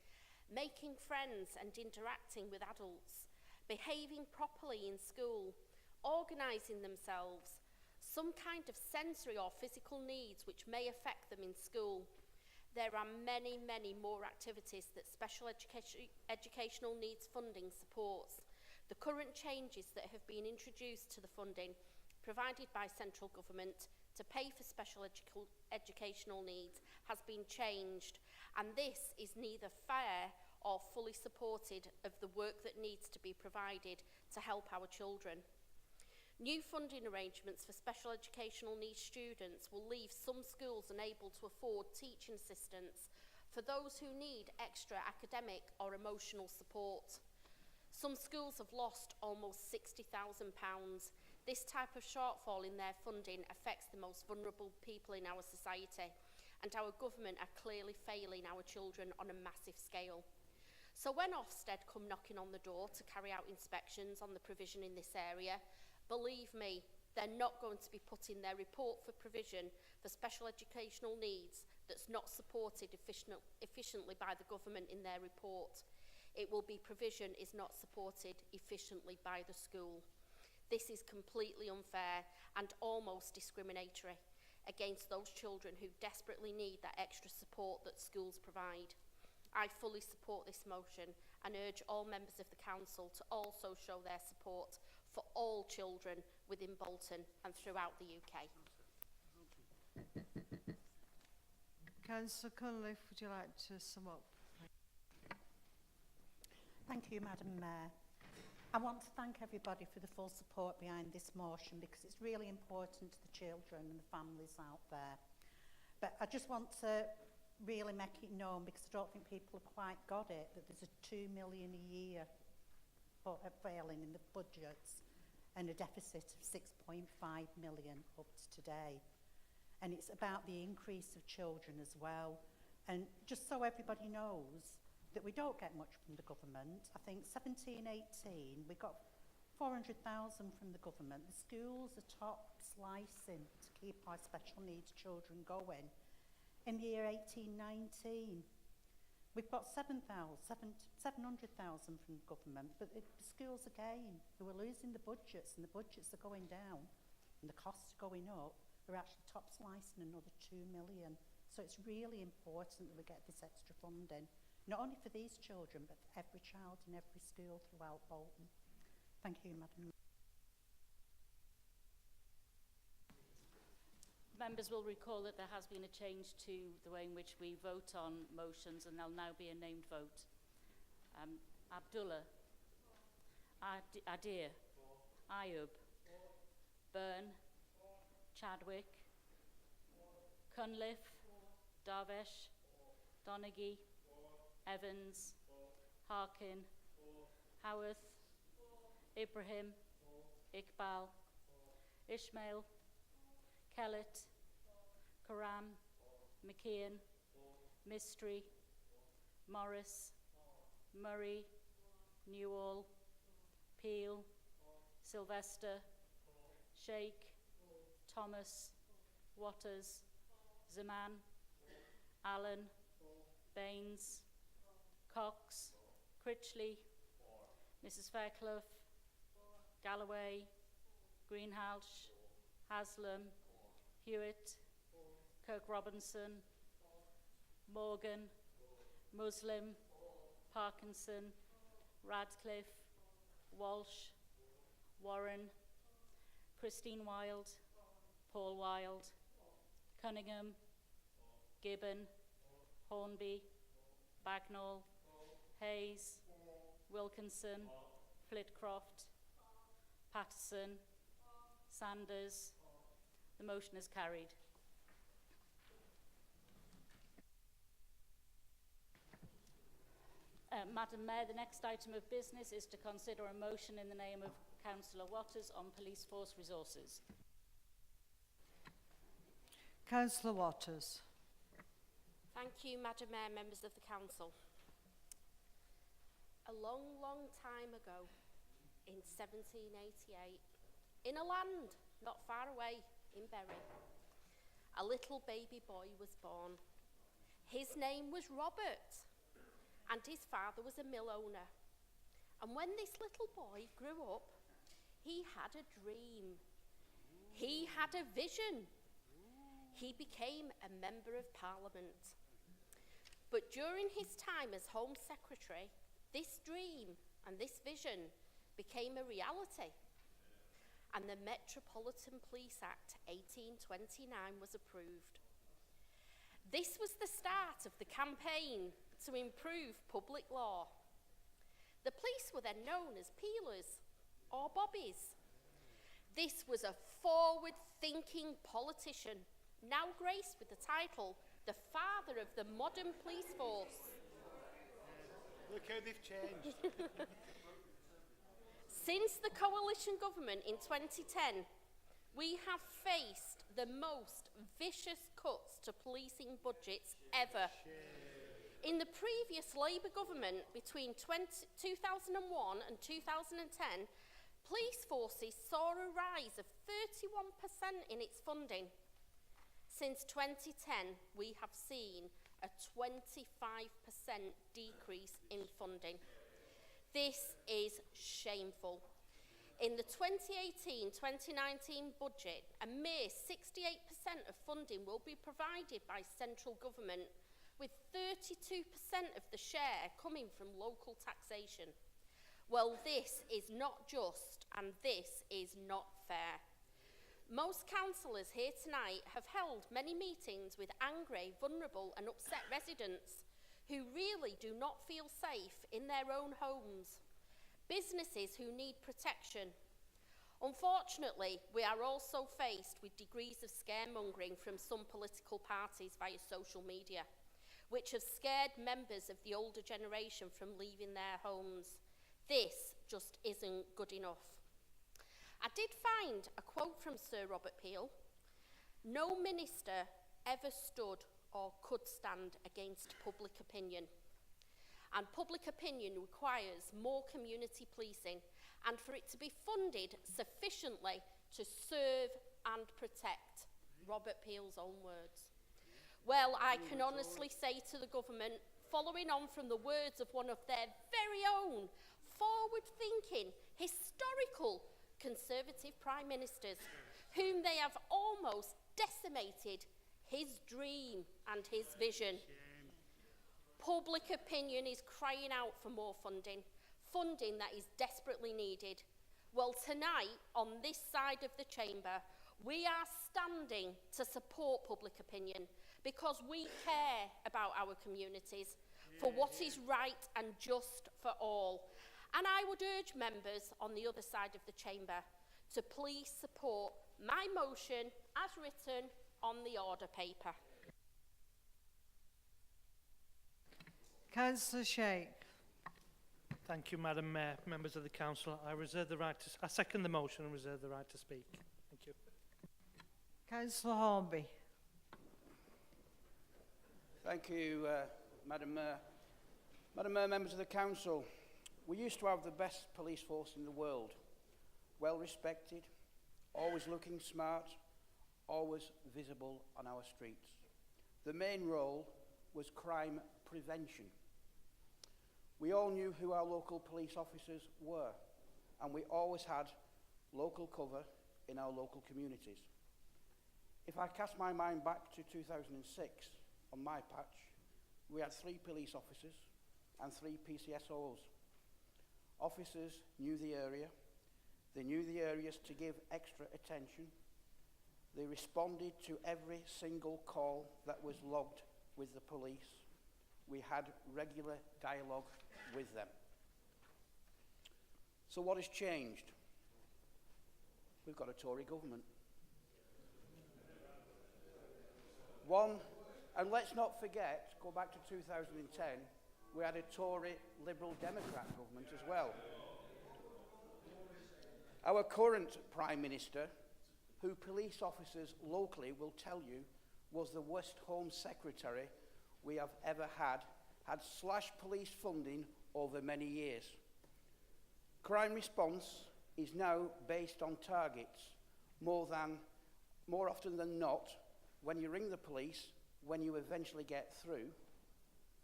making friends and interacting with adults, behaving properly in school, organising themselves, some kind of sensory or physical needs which may affect them in school. There are many, many more activities that special educational needs funding supports. The current changes that have been introduced to the funding provided by central government to pay for special educational needs has been changed, and this is neither fair or fully supported of the work that needs to be provided to help our children. New funding arrangements for special educational needs students will leave some schools unable to afford teaching assistants for those who need extra academic or emotional support. Some schools have lost almost £60,000. This type of shortfall in their funding affects the most vulnerable people in our society, and our government are clearly failing our children on a massive scale. So when Ofsted come knocking on the door to carry out inspections on the provision in this area, believe me, they're not going to be putting their report for provision for special educational needs that's not supported efficiently by the government in their report. It will be provision is not supported efficiently by the school. This is completely unfair and almost discriminatory against those children who desperately need that extra support that schools provide. I fully support this motion and urge all members of the council to also show their support for all children within Bolton and throughout the UK. Councillor Cunliffe, would you like to sum up? Thank you, Madam Mayor. I want to thank everybody for the full support behind this motion, because it's really important to the children and the families out there. But I just want to really make it known, because I don't think people have quite got it, that there's a £2 million a year failing in the budgets and a deficit of 6.5 million up to today. And it's about the increase of children as well. And just so everybody knows that we don't get much from the government, I think 17-18 we got 400,000 from the government. The schools are top slicing to keep our special needs children going. In the year 18-19 We've got 700,000 from government, but the schools again, who are losing the budgets, and the budgets are going down, and the costs are going up, are actually top slicing another 2 million. So it's really important that we get this extra funding, not only for these children, but for every child in every school throughout Bolton. Thank you, Madam. Members will recall that there has been a change to the way in which we vote on motions, and there'll now be a named vote. Abdullah, Adair, Ayub, Byrne, Chadwick, Cunliffe, Darvish, Donaghy, Evans, Harkin, Howarth, Ibrahim, Iqbal, Ishmael, Kellett, Karam, McKeon, Mistry, Morris, Murray, Newall, Peel, Sylvester, Sheikh, Thomas, Waters, Zaman, Allen, Baines, Cox, Critchley, Mrs Fairclough, Galloway, Greenhalgh, Haslam, Hewitt, Kirk Robinson, Morgan, Muslim, Parkinson, Radcliffe, Walsh, Warren, Christine Wilde, Paul Wilde, Cunningham, Gibbon, Hornby, Bagnall, Hayes, Wilkinson, Flitcroft, Patterson, Sanders. The motion is carried. Madam Mayor, the next item of business is to consider a motion in the name of Councillor Waters on police force resources. Councillor Waters. Thank you, Madam Mayor, members of the Council. A long, long time ago, in 1788, in a land not far away in Bury, a little baby boy was born. His name was Robert, and his father was a mill owner. And when this little boy grew up, he had a dream. He had a vision. He became a member of Parliament. But during his time as Home Secretary, this dream and this vision became a reality. And the Metropolitan Police Act 1829 was approved. This was the start of the campaign to improve public law. The police were then known as peelers or bobbies. This was a forward-thinking politician, now graced with the title, the father of the modern police force. Look how they've changed. Since the coalition government in 2010, we have faced the most vicious cuts to policing budgets ever. In the previous Labour government between 2001 and 2010, police forces saw a rise of 31% in its funding. Since 2010, we have seen a 25% decrease in funding. This is shameful. In the 2018-2019 budget, a mere 68% of funding will be provided by central government, with 32% of the share coming from local taxation. Well, this is not just, and this is not fair. Most councillors here tonight have held many meetings with angry, vulnerable and upset residents who really do not feel safe in their own homes. Businesses who need protection. Unfortunately, we are also faced with degrees of scaremongering from some political parties via social media, which have scared members of the older generation from leaving their homes. This just isn't good enough. I did find a quote from Sir Robert Peel. No minister ever stood or could stand against public opinion. And public opinion requires more community policing and for it to be funded sufficiently to serve and protect. Robert Peel's own words. Well, I can honestly say to the government, following on from the words of one of their very own forward-thinking, historical Conservative Prime Ministers, whom they have almost decimated his dream and his vision. Public opinion is crying out for more funding that is desperately needed. Well, tonight, on this side of the chamber, we are standing to support public opinion because we care about our communities for what is right and just for all. And I would urge members on the other side of the chamber to please support my motion as written on the order paper. Councillor Sheikh. Thank you, Madam Mayor, members of the Council. I second the motion and reserve the right to speak. Thank you. Councillor Hornby. Thank you, Madam Mayor. Madam Mayor, members of the Council, we used to have the best police force in the world. Well respected, always looking smart, always visible on our streets. The main role was crime prevention. We all knew who our local police officers were, and we always had local cover in our local communities. If I cast my mind back to 2006, on my patch, we had 3 police officers and 3 PCSOs. Officers knew the area. They knew the areas to give extra attention. They responded to every single call that was logged with the police. We had regular dialogue with them. So what has changed? We've got a Tory government. And let's not forget, go back to 2010, we had a Tory Liberal Democrat government as well. Our current Prime Minister, who police officers locally will tell you was the worst Home Secretary we have ever had slashed police funding over many years. Crime response is now based on targets more often than not. When you ring the police, when you eventually get through,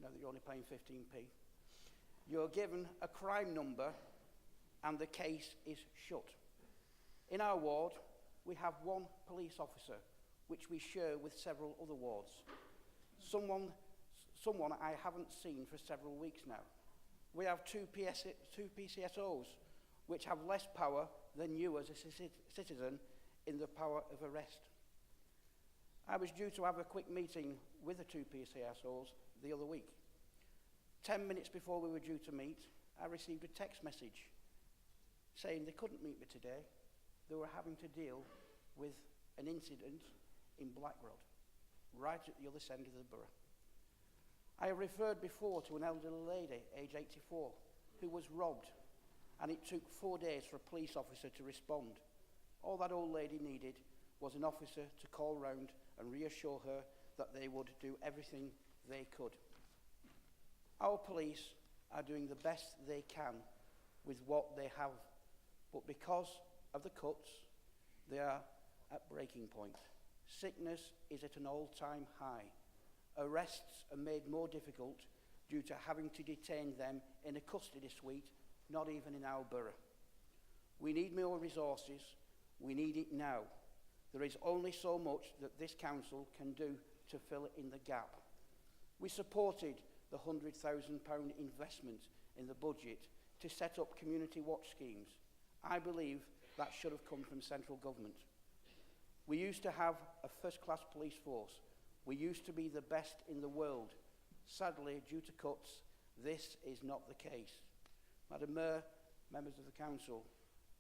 now that you're only paying 15p, you're given a crime number and the case is shut. In our ward, we have 1 police officer, which we share with several other wards. Someone I haven't seen for several weeks now. We have 2 PCSOs, which have less power than you as a citizen in the power of arrest. I was due to have a quick meeting with the 2 PCSOs the other week. 10 minutes before we were due to meet, I received a text message saying they couldn't meet me today. They were having to deal with an incident in Blackrod, right at the other end of the borough. I have referred before to an elderly lady, age 84, who was robbed, and it took 4 days for a police officer to respond. All that old lady needed was an officer to call round and reassure her that they would do everything they could. Our police are doing the best they can with what they have, but because of the cuts, they are at breaking point. Sickness is at an all-time high. Arrests are made more difficult due to having to detain them in a custody suite, not even in our borough. We need more resources. We need it now. There is only so much that this council can do to fill in the gap. We supported the £100,000 investment in the budget to set up community watch schemes. I believe that should have come from central government. We used to have a first-class police force. We used to be the best in the world. Sadly, due to cuts, this is not the case. Madam Mayor, members of the council,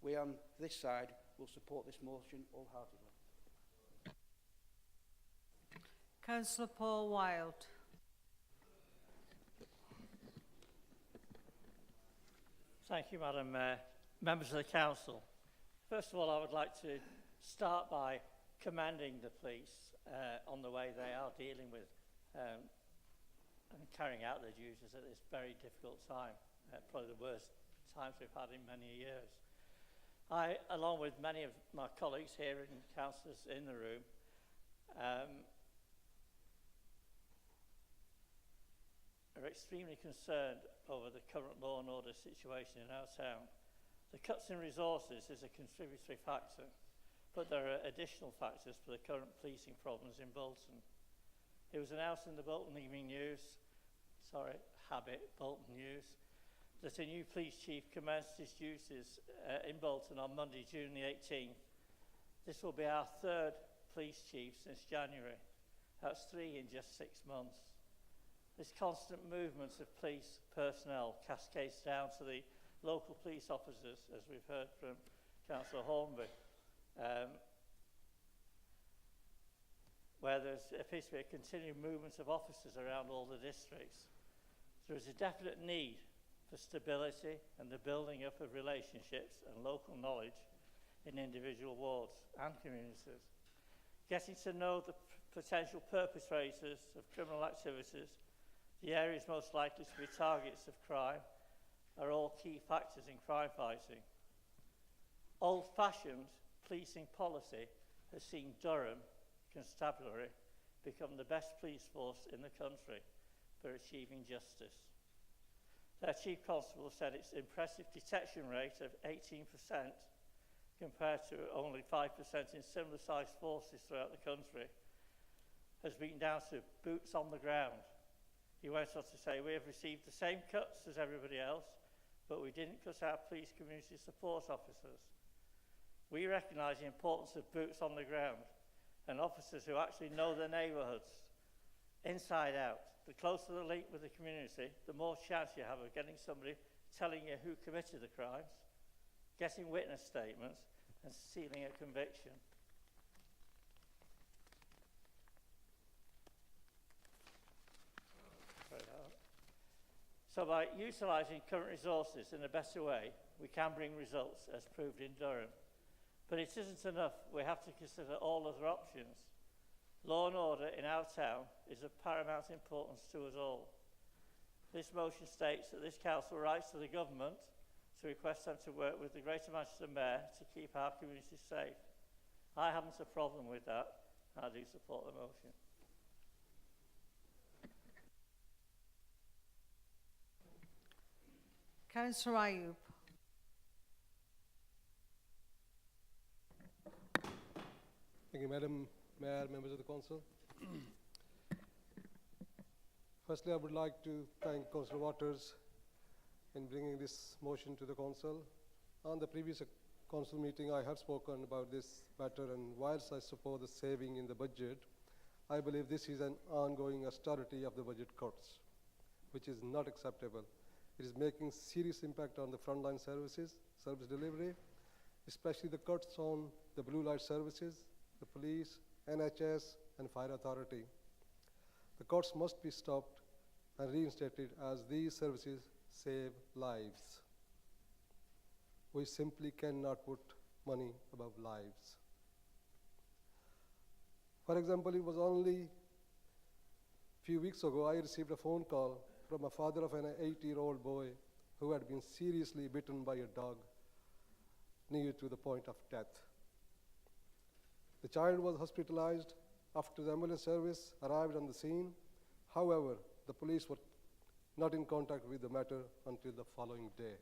we on this side will support this motion wholeheartedly. Councillor Paul Wild. Thank you, Madam Mayor. Members of the Council, first of all, I would like to start by commending the police on the way they are dealing with and carrying out their duties at this very difficult time, probably the worst times we've had in many years. I, along with many of my colleagues here and councillors in the room, are extremely concerned over the current law and order situation in our town. The cuts in resources is a contributory factor, but there are additional factors for the current policing problems in Bolton. It was announced in the Bolton Evening News, Bolton News, that a new police chief commenced his duties in Bolton on Monday, June the 18th. This will be our third police chief since January. That's 3 in just 6 months. This constant movement of police personnel cascades down to the local police officers, as we've heard from Councillor Hornby, where there appears to be a continued movement of officers around all the districts. There is a definite need for stability and the building up of relationships and local knowledge in individual wards and communities. Getting to know the potential perpetrators of criminal activities, the areas most likely to be targets of crime, are all key factors in crime fighting. Old-fashioned policing policy has seen Durham Constabulary become the best police force in the country for achieving justice. Their chief constable said its impressive detection rate of 18% compared to only 5% in similar sized forces throughout the country has been down to boots on the ground. He went on to say, we have received the same cuts as everybody else, but we didn't cut our police community support officers. We recognise the importance of boots on the ground and officers who actually know their neighbourhoods inside out. The closer the link with the community, the more chance you have of getting somebody telling you who committed the crimes, getting witness statements, and sealing a conviction. So by utilising current resources in a better way, we can bring results as proved in Durham. But it isn't enough. We have to consider all other options. Law and order in our town is of paramount importance to us all. This motion states that this council writes to the government to request them to work with the Greater Manchester Mayor to keep our communities safe. I haven't a problem with that. I do support the motion. Councillor Ayub. Thank you, Madam Mayor, members of the Council. Firstly, I would like to thank Councillor Waters in bringing this motion to the Council. On the previous Council meeting, I had spoken about this matter, and whilst I support the saving in the budget, I believe this is an ongoing austerity of the budget cuts, which is not acceptable. It is making serious impact on the frontline services, service delivery, especially the cuts on the blue light services, the police, NHS, and fire authority. The cuts must be stopped and reinstated as these services save lives. We simply cannot put money above lives. For example, it was only a few weeks ago I received a phone call from a father of an 8-year-old boy who had been seriously bitten by a dog near to the point of death. The child was hospitalized after the ambulance service arrived on the scene. However, the police were not in contact with the matter until the following day,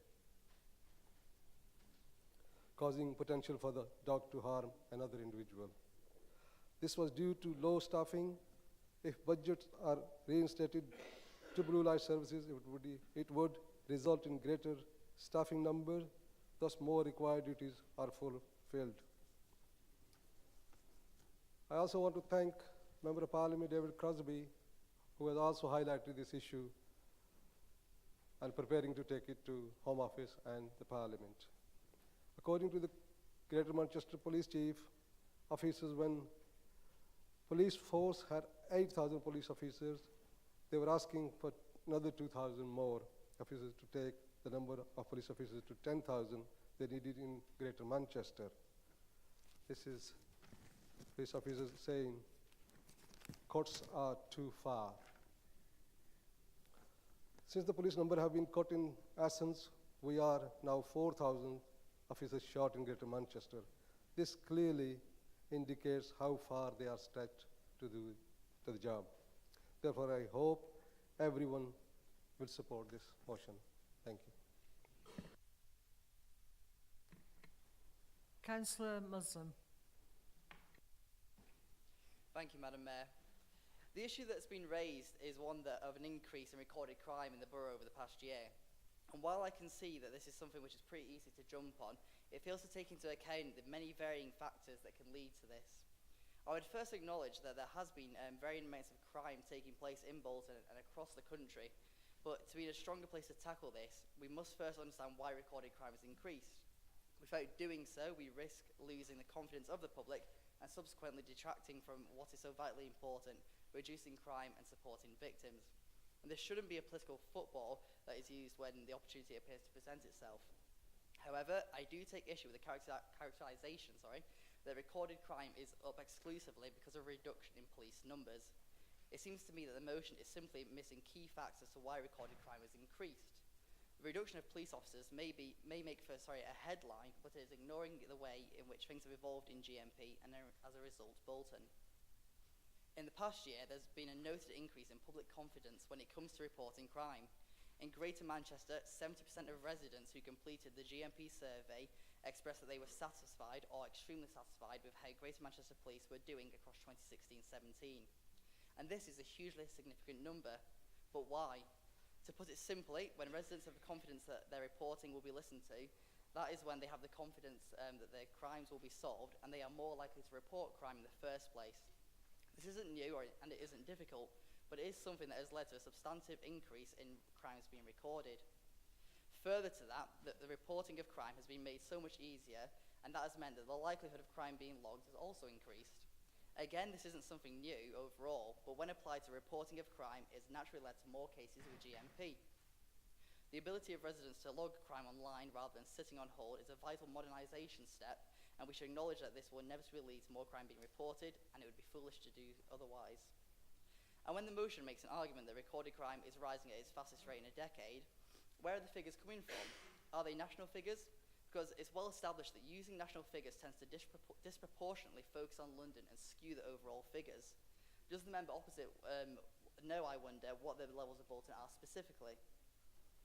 causing potential for the dog to harm another individual. This was due to low staffing. If budgets are reinstated to blue light services, it would result in greater staffing numbers, thus more required duties are fulfilled. I also want to thank Member of Parliament David Crosby, who has also highlighted this issue and preparing to take it to Home Office and the Parliament. According to the Greater Manchester Police Chief officers, when police force had 8,000 police officers, they were asking for another 2,000 more officers to take the number of police officers to 10,000 they needed in Greater Manchester. This is police officers saying cuts are too far. Since the police number have been cut in essence, we are now 4,000 officers short in Greater Manchester. This clearly indicates how far they are stretched to do the job. Therefore, I hope everyone will support this motion. Thank you. Councillor Muslim. Thank you, Madam Mayor. The issue that's been raised is one of an increase in recorded crime in the borough over the past year. And while I can see that this is something which is pretty easy to jump on, it fails to take into account the many varying factors that can lead to this. I would first acknowledge that there has been varying amounts of crime taking place in Bolton and across the country, but to be in a stronger place to tackle this, we must first understand why recorded crime has increased. Without doing so, we risk losing the confidence of the public and subsequently detracting from what is so vitally important, reducing crime and supporting victims. And this shouldn't be a political football that is used when the opportunity appears to present itself. However, I do take issue with the characterisation that recorded crime is up exclusively because of a reduction in police numbers. It seems to me that the motion is simply missing key facts as to why recorded crime has increased. The reduction of police officers may make for a headline, but it is ignoring the way in which things have evolved in GMP and as a result Bolton. In the past year, there's been a noted increase in public confidence when it comes to reporting crime. In Greater Manchester, 70% of residents who completed the GMP survey expressed that they were satisfied or extremely satisfied with how Greater Manchester Police were doing across 2016-17. And this is a hugely significant number. But why? To put it simply, when residents have the confidence that their reporting will be listened to, that is when they have the confidence that their crimes will be solved and they are more likely to report crime in the first place. This isn't new and it isn't difficult, but it is something that has led to a substantive increase in crimes being recorded. Further to that, the reporting of crime has been made so much easier, and that has meant that the likelihood of crime being logged has also increased. Again, this isn't something new overall, but when applied to reporting of crime, it's naturally led to more cases with GMP. The ability of residents to log crime online rather than sitting on hold is a vital modernisation step, and we should acknowledge that this will inevitably lead to more crime being reported, and it would be foolish to do otherwise. And when the motion makes an argument that recorded crime is rising at its fastest rate in a decade, where are the figures coming from? Are they national figures? Because it's well established that using national figures tends to disproportionately focus on London and skew the overall figures. Does the member opposite know, I wonder, what the levels of Bolton are specifically?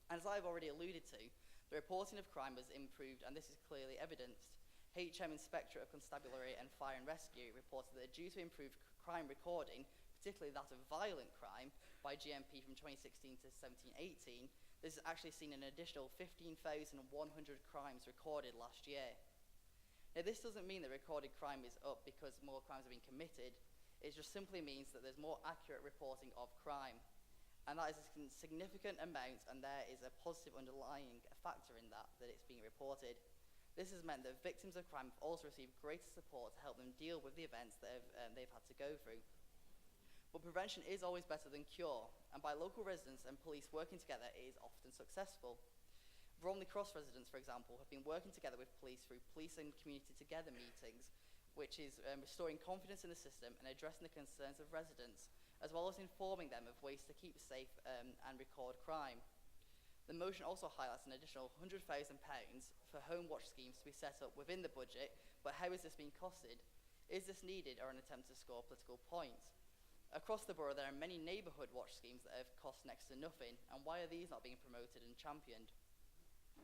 And as I've already alluded to, the reporting of crime has improved, and this is clearly evidenced. HM Inspectorate of Constabulary and Fire and Rescue reported that due to improved crime recording, particularly that of violent crime, by GMP from 2016 to 17-18, this has actually seen an additional 15,100 crimes recorded last year. Now, this doesn't mean that recorded crime is up because more crimes have been committed. It just simply means that there's more accurate reporting of crime. And that is a significant amount, and there is a positive underlying factor in that it's being reported. This has meant that victims of crime have also received greater support to help them deal with the events that they've had to go through. But prevention is always better than cure, and by local residents and police working together, it is often successful. Bromley Cross residents, for example, have been working together with police through police and community together meetings, which is restoring confidence in the system and addressing the concerns of residents, as well as informing them of ways to keep safe and record crime. The motion also highlights an additional £100,000 for home watch schemes to be set up within the budget, but how is this being costed? Is this needed or an attempt to score political points? Across the borough, there are many neighbourhood watch schemes that have cost next to nothing, and why are these not being promoted and championed?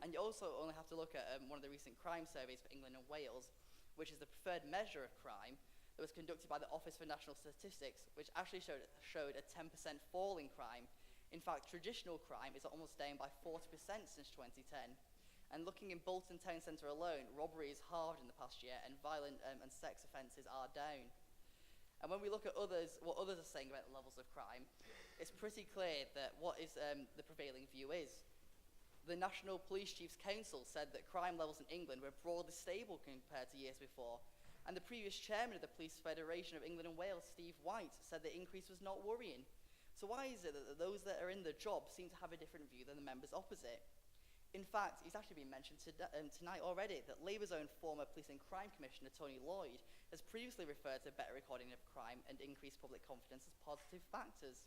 And you also only have to look at one of the recent crime surveys for England and Wales, which is the preferred measure of crime that was conducted by the Office for National Statistics, which actually showed a 10% fall in crime. In fact, traditional crime is almost down by 40% since 2010. And looking in Bolton town centre alone, robbery is halved in the past year, and violent and sex offences are down. And when we look at what others are saying about the levels of crime, it's pretty clear that what is the prevailing view is. The National Police Chiefs Council said that crime levels in England were broadly stable compared to years before. And the previous chairman of the Police Federation of England and Wales, Steve White, said the increase was not worrying. So why is it that those that are in the job seem to have a different view than the members opposite? In fact, it's actually been mentioned tonight already that Labour's own former Police and Crime Commissioner, Tony Lloyd, has previously referred to better recording of crime and increased public confidence as positive factors.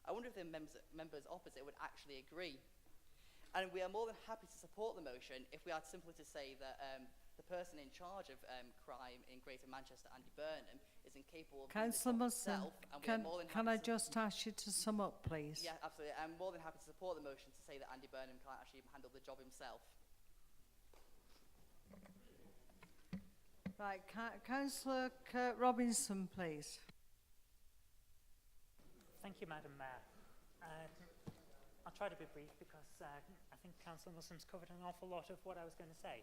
I wonder if the members opposite would actually agree. And we are more than happy to support the motion if we are simply to say that the person in charge of crime in Greater Manchester, Andy Burnham, is incapable of doing the Councillor job Musson, himself. And we are more than can happy I just ask you to sum up, please? Yeah, absolutely. I'm more than happy to support the motion to say that Andy Burnham can't actually handle the job himself. Right, Councillor Kurt Robinson, please. Thank you, Madam Mayor. I'll try to be brief because I think Councillor Muslim's covered an awful lot of what I was going to say.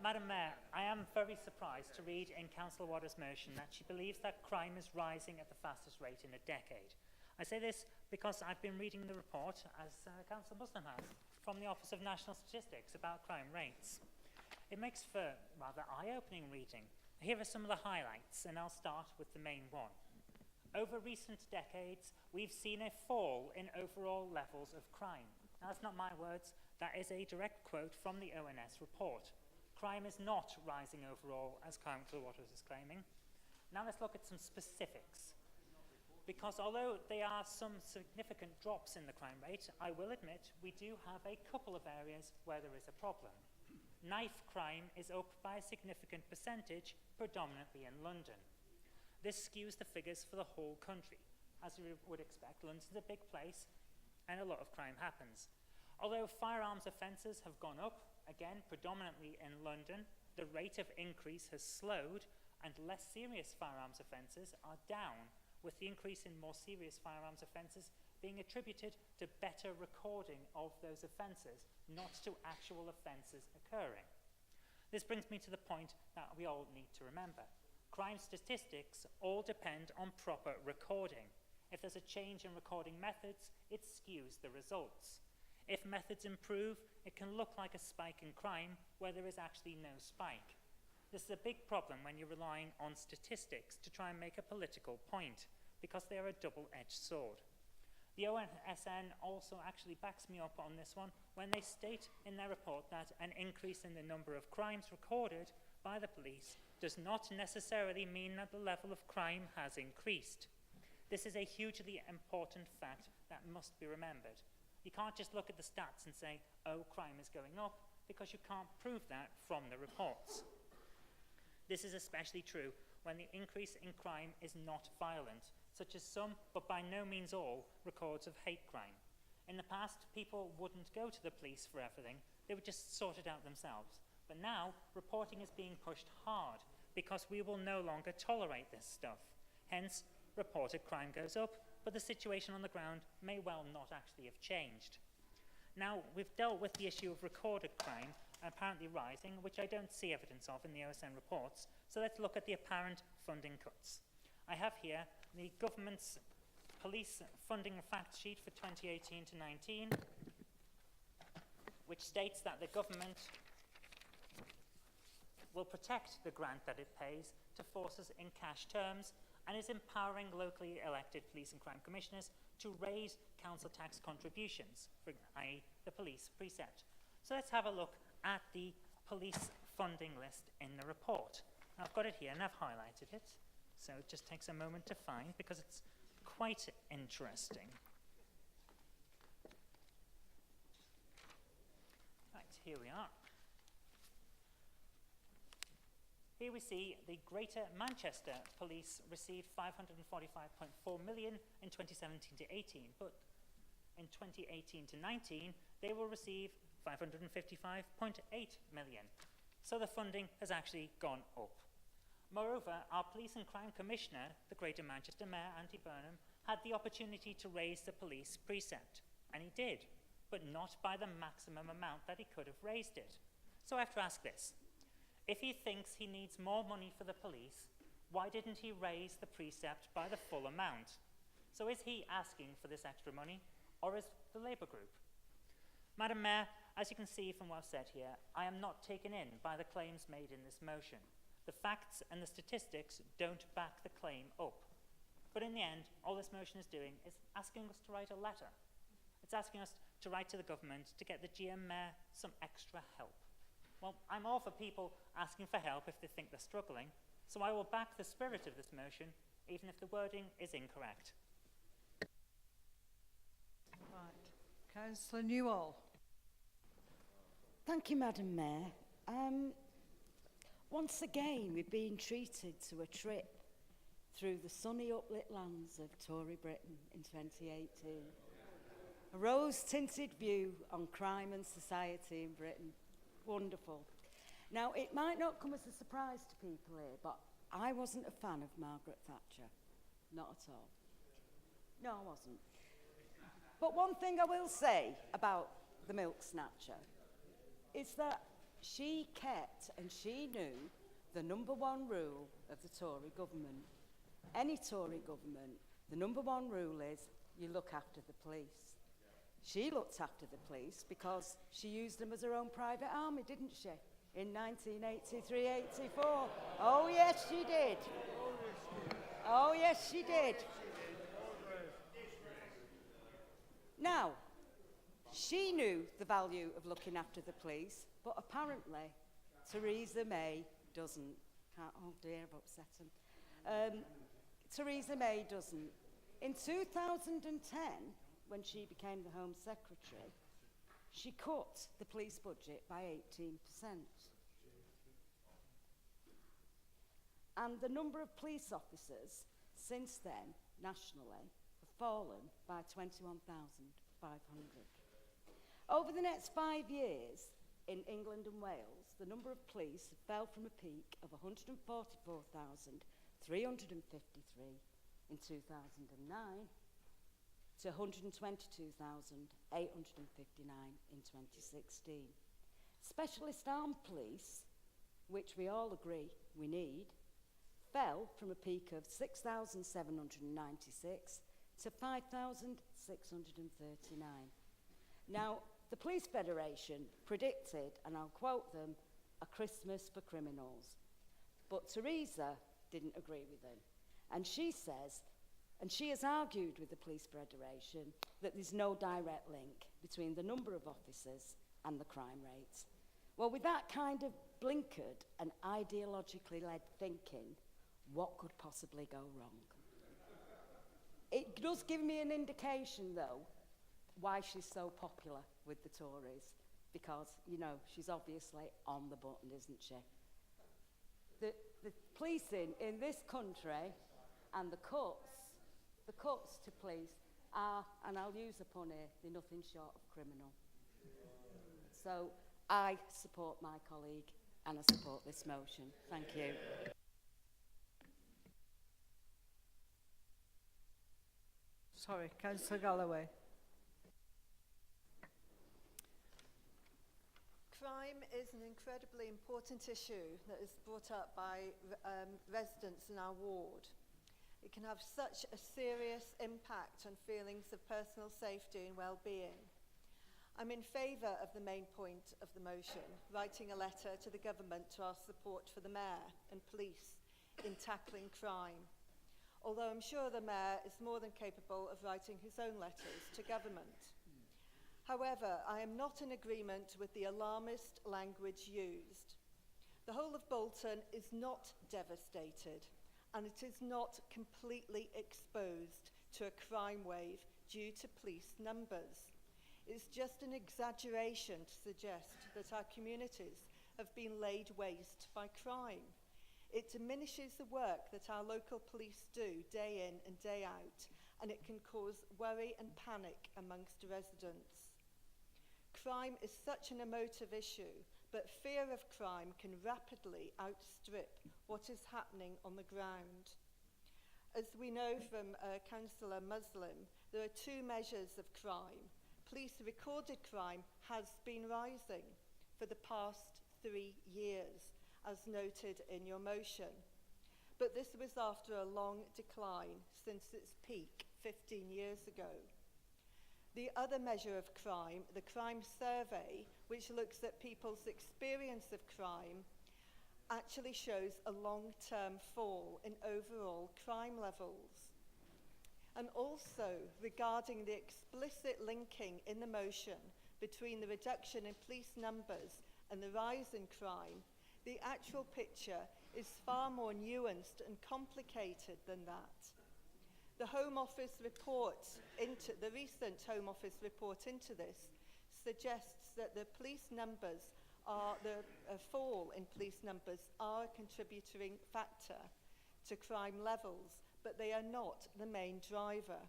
Madam Mayor, I am very surprised to read in Councillor Waters' motion that she believes that crime is rising at the fastest rate in a decade. I say this because I've been reading the report, as Councillor Muslim has, from the Office of National Statistics about crime rates. It makes for rather eye-opening reading. Here are some of the highlights, and I'll start with the main one. Over recent decades, we've seen a fall in overall levels of crime. Now, that's not my words. That is a direct quote from the ONS report. Crime is not rising overall, as Councillor Waters is claiming. Now let's look at some specifics. Because although there are some significant drops in the crime rate, I will admit we do have a couple of areas where there is a problem. Knife crime is up by a significant percentage, predominantly in London. This skews the figures for the whole country. As you would expect, London's a big place and a lot of crime happens. Although firearms offences have gone up, again predominantly in London, the rate of increase has slowed and less serious firearms offences are down, with the increase in more serious firearms offences being attributed to better recording of those offences, not to actual offences occurring. This brings me to the point that we all need to remember. Crime statistics all depend on proper recording. If there's a change in recording methods, it skews the results. If methods improve, it can look like a spike in crime where there is actually no spike. This is a big problem when you're relying on statistics to try and make a political point, because they are a double-edged sword. The ONSN also actually backs me up on this one when they state in their report that an increase in the number of crimes recorded by the police does not necessarily mean that the level of crime has increased. This is a hugely important fact that must be remembered. You can't just look at the stats and say, oh, crime is going up, because you can't prove that from the reports. This is especially true when the increase in crime is not violent, such as some, but by no means all, records of hate crime. In the past, people wouldn't go to the police for everything, they would just sort it out themselves. But now, reporting is being pushed hard because we will no longer tolerate this stuff. Hence, reported crime goes up, but the situation on the ground may well not actually have changed. Now, we've dealt with the issue of recorded crime apparently rising, which I don't see evidence of in the OSN reports, so let's look at the apparent funding cuts. I have here the government's police funding fact sheet for 2018 to 19, which states that the government will protect the grant that it pays to forces in cash terms and is empowering locally elected police and crime commissioners to raise council tax contributions, i.e. the police precept. So let's have a look at the police funding list in the report. Now, I've got it here and I've highlighted it, so it just takes a moment to find because it's quite interesting. Right, here we are. Here we see the Greater Manchester Police received 545.4 million in 2017 to 18, but in 2018 to 19, they will receive 555.8 million. So the funding has actually gone up. Moreover, our Police and Crime Commissioner, the Greater Manchester Mayor, Andy Burnham, had the opportunity to raise the police precept, and he did, but not by the maximum amount that he could have raised it. So I have to ask this. If he thinks he needs more money for the police, why didn't he raise the precept by the full amount? So is he asking for this extra money, or is the Labour group? Madam Mayor, as you can see from what I've said here, I am not taken in by the claims made in this motion. The facts and the statistics don't back the claim up. But in the end, all this motion is doing is asking us to write a letter. It's asking us to write to the government to get the GM Mayor some extra help. Well, I'm all for people asking for help if they think they're struggling, so I will back the spirit of this motion, even if the wording is incorrect. Right. Councillor Newall. Thank you, Madam Mayor. Once again, we've been treated to a trip through the sunny uplit lands of Tory Britain in 2018. A rose-tinted view on crime and society in Britain. Wonderful. Now, it might not come as a surprise to people here, but I wasn't a fan of Margaret Thatcher. Not at all. No, I wasn't. But one thing I will say about the milk snatcher is that she kept and she knew the #1 rule of the Tory government. Any Tory government, the #1 rule is you look after the police. She looked after the police because she used them as her own private army, didn't she? In 1983-84. Oh, yes, she did. Oh, yes, she did. Now, she knew the value of looking after the police, but apparently Theresa May doesn't. Oh dear, I've upset him. Theresa May doesn't. In 2010, when she became the Home Secretary, she cut the police budget by 18%. And the number of police officers since then, nationally, have fallen by 21,500. Over the next 5 years, in England and Wales, the number of police fell from a peak of 144,353 in 2009 to 122,859 in 2016. Specialist armed police, which we all agree we need, fell from a peak of 6,796 to 5,639. Now, the Police Federation predicted, and I'll quote them, a Christmas for criminals. But Theresa didn't agree with them. And she says, and she has argued with the Police Federation, that there's no direct link between the number of officers and the crime rates. Well, with that kind of blinkered and ideologically led thinking, what could possibly go wrong? It does give me an indication, though, why she's so popular with the Tories, because, you know, she's obviously on the button, isn't she? The policing in this country and the cuts to police are, and I'll use a pun here, they're nothing short of criminal. So I support my colleague and I support this motion. Thank you. Sorry, Councillor Galloway. Crime is an incredibly important issue that is brought up by residents in our ward. It can have such a serious impact on feelings of personal safety and well-being. I'm in favour of the main point of the motion, writing a letter to the government to ask support for the Mayor and police in tackling crime. Although I'm sure the Mayor is more than capable of writing his own letters to government. However, I am not in agreement with the alarmist language used. The whole of Bolton is not devastated, and it is not completely exposed to a crime wave due to police numbers. It's just an exaggeration to suggest that our communities have been laid waste by crime. It diminishes the work that our local police do day in and day out, and it can cause worry and panic amongst residents. Crime is such an emotive issue, but fear of crime can rapidly outstrip what is happening on the ground. As we know from Councillor Muslim, there are two measures of crime. Police recorded crime has been rising for the past 3 years, as noted in your motion. But this was after a long decline since its peak 15 years ago. The other measure of crime, the crime survey, which looks at people's experience of crime, actually shows a long-term fall in overall crime levels. And also, regarding the explicit linking in the motion between the reduction in police numbers and the rise in crime, the actual picture is far more nuanced and complicated than that. The Home Office report the recent Home Office report into this suggests that the police numbers the fall in police numbers are a contributing factor to crime levels, but they are not the main driver.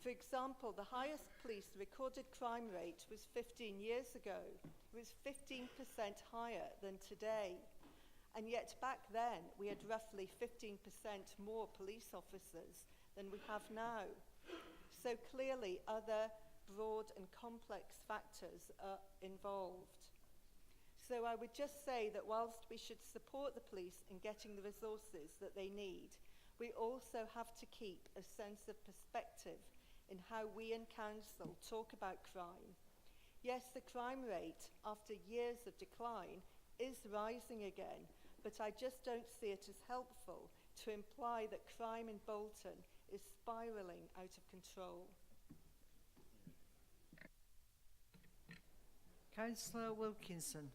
For example, the highest police recorded crime rate was 15 years ago. It was 15% higher than today. And yet back then, we had roughly 15% more police officers than we have now. So clearly, other broad and complex factors are involved. So I would just say that whilst we should support the police in getting the resources that they need, we also have to keep a sense of perspective in how we in council talk about crime. Yes, the crime rate, after years of decline, is rising again, but I just don't see it as helpful to imply that crime in Bolton is spiralling out of control. Councillor Wilkinson.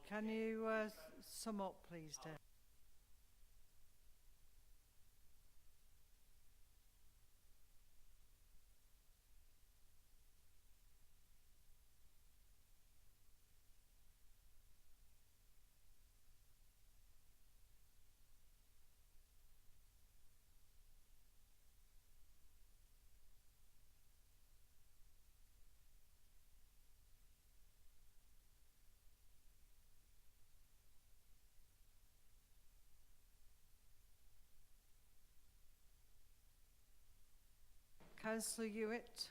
Can you sum up, please, Dave? Councillor Hewitt.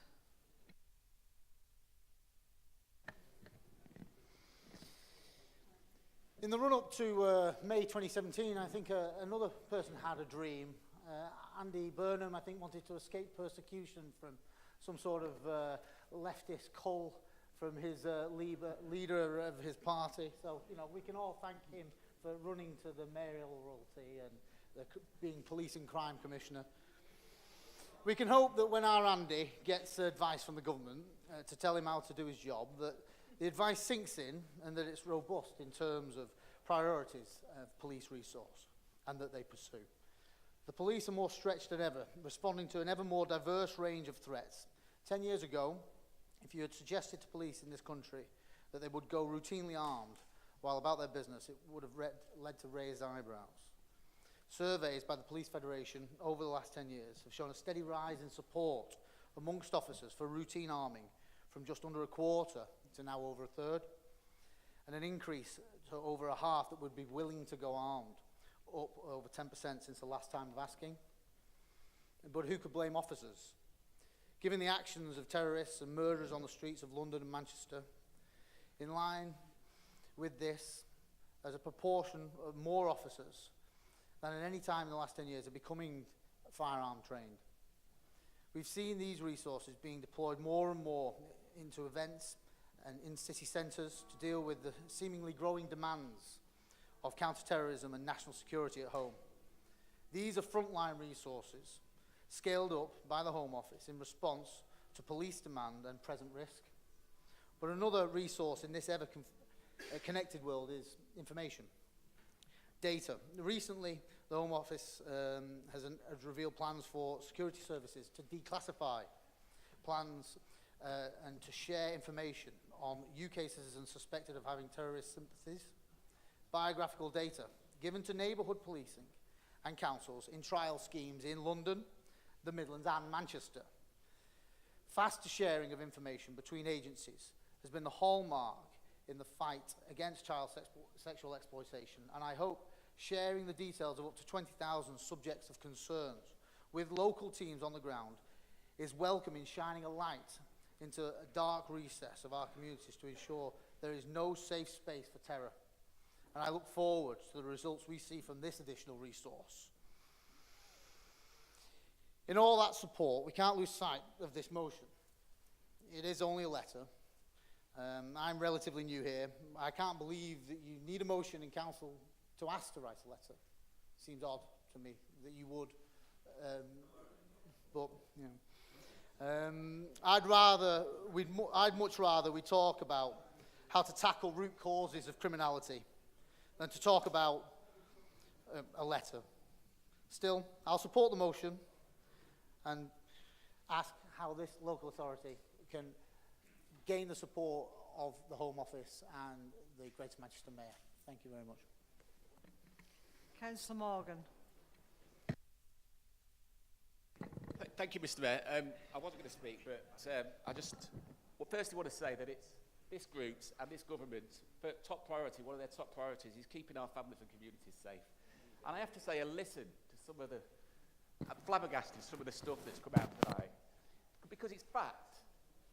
In the run-up to May 2017, I think another person had a dream. Andy Burnham, I think, wanted to escape persecution from some sort of leftist cull from his leader of his party. So, you know, we can all thank him for running to the mayoralty and being police and crime commissioner. We can hope that when our Andy gets advice from the government to tell him how to do his job, that the advice sinks in and that it's robust in terms of priorities of police resource and that they pursue. The police are more stretched than ever, responding to an ever more diverse range of threats. 10 years ago, if you had suggested to police in this country that they would go routinely armed while about their business, it would have led to raised eyebrows. Surveys by the Police Federation over the last 10 years have shown a steady rise in support amongst officers for routine arming from just under a quarter to now over a third, and an increase to over a half that would be willing to go armed, up over 10% since the last time of asking. But who could blame officers? Given the actions of terrorists and murderers on the streets of London and Manchester, in line with this, as a proportion of more officers than at any time in the last 10 years are becoming firearm trained. We've seen these resources being deployed more and more into events and in city centres to deal with the seemingly growing demands of counter-terrorism and national security at home. These are frontline resources scaled up by the Home Office in response to police demand and present risk. But another resource in this ever-connected world is information. Data. Recently, the Home Office has revealed plans for security services to declassify plans and to share information on UK citizens suspected of having terrorist sympathies. Biographical data given to neighbourhood policing and councils in trial schemes in London, the Midlands and Manchester. Faster sharing of information between agencies has been the hallmark in the fight against child sexual exploitation, and I hope sharing the details of up to 20,000 subjects of concerns with local teams on the ground is welcome in shining a light into a dark recess of our communities to ensure there is no safe space for terror. And I look forward to the results we see from this additional resource. In all that support, we can't lose sight of this motion. It is only a letter. I'm relatively new here. I can't believe that you need a motion in council to ask to write a letter. Seems odd to me that you would, but you know. I'd much rather we talk about how to tackle root causes of criminality than to talk about a letter. Still, I'll support the motion and ask how this local authority can gain the support of the Home Office and the Greater Manchester Mayor. Thank you very much. Councillor Morgan. Thank you, Mr. Mayor. I wasn't going to speak, but firstly want to say that it's this group's and this government's top priority, one of their top priorities is keeping our families and communities safe. And I have to say, I listened to some of the, I'm flabbergasted some of the stuff that's come out tonight, because it's fact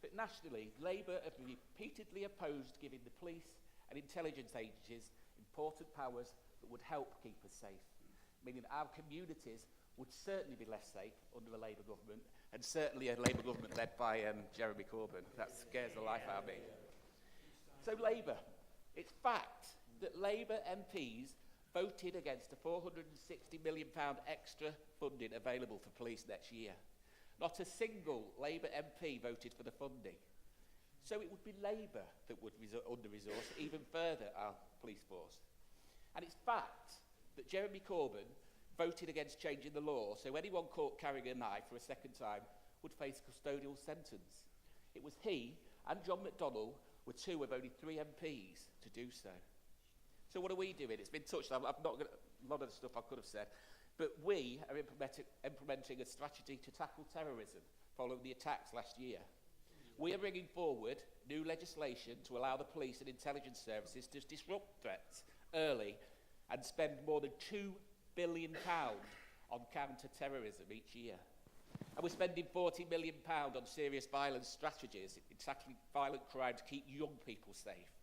that nationally, Labour have repeatedly opposed giving the police and intelligence agencies important powers that would help keep us safe, meaning our communities would certainly be less safe under a Labour government, and certainly a Labour government led by Jeremy Corbyn. That scares the life out of me. So Labour, it's fact that Labour MPs voted against a £460 million extra funding available for police next year. Not a single Labour MP voted for the funding. So it would be Labour that would under-resource even further our police force. And it's fact that Jeremy Corbyn voted against changing the law, so anyone caught carrying a knife for a second time would face a custodial sentence. It was he and John McDonnell were two of only 3 MPs to do so. So what are we doing? It's been touched. I'm not going to, a lot of the stuff I could have said. But we are implementing a strategy to tackle terrorism following the attacks last year. We are bringing forward new legislation to allow the police and intelligence services to disrupt threats early and spend more than £2 billion on counter-terrorism each year. And we're spending £40 million on serious violence strategies in tackling violent crime to keep young people safe.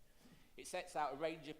It sets out a range of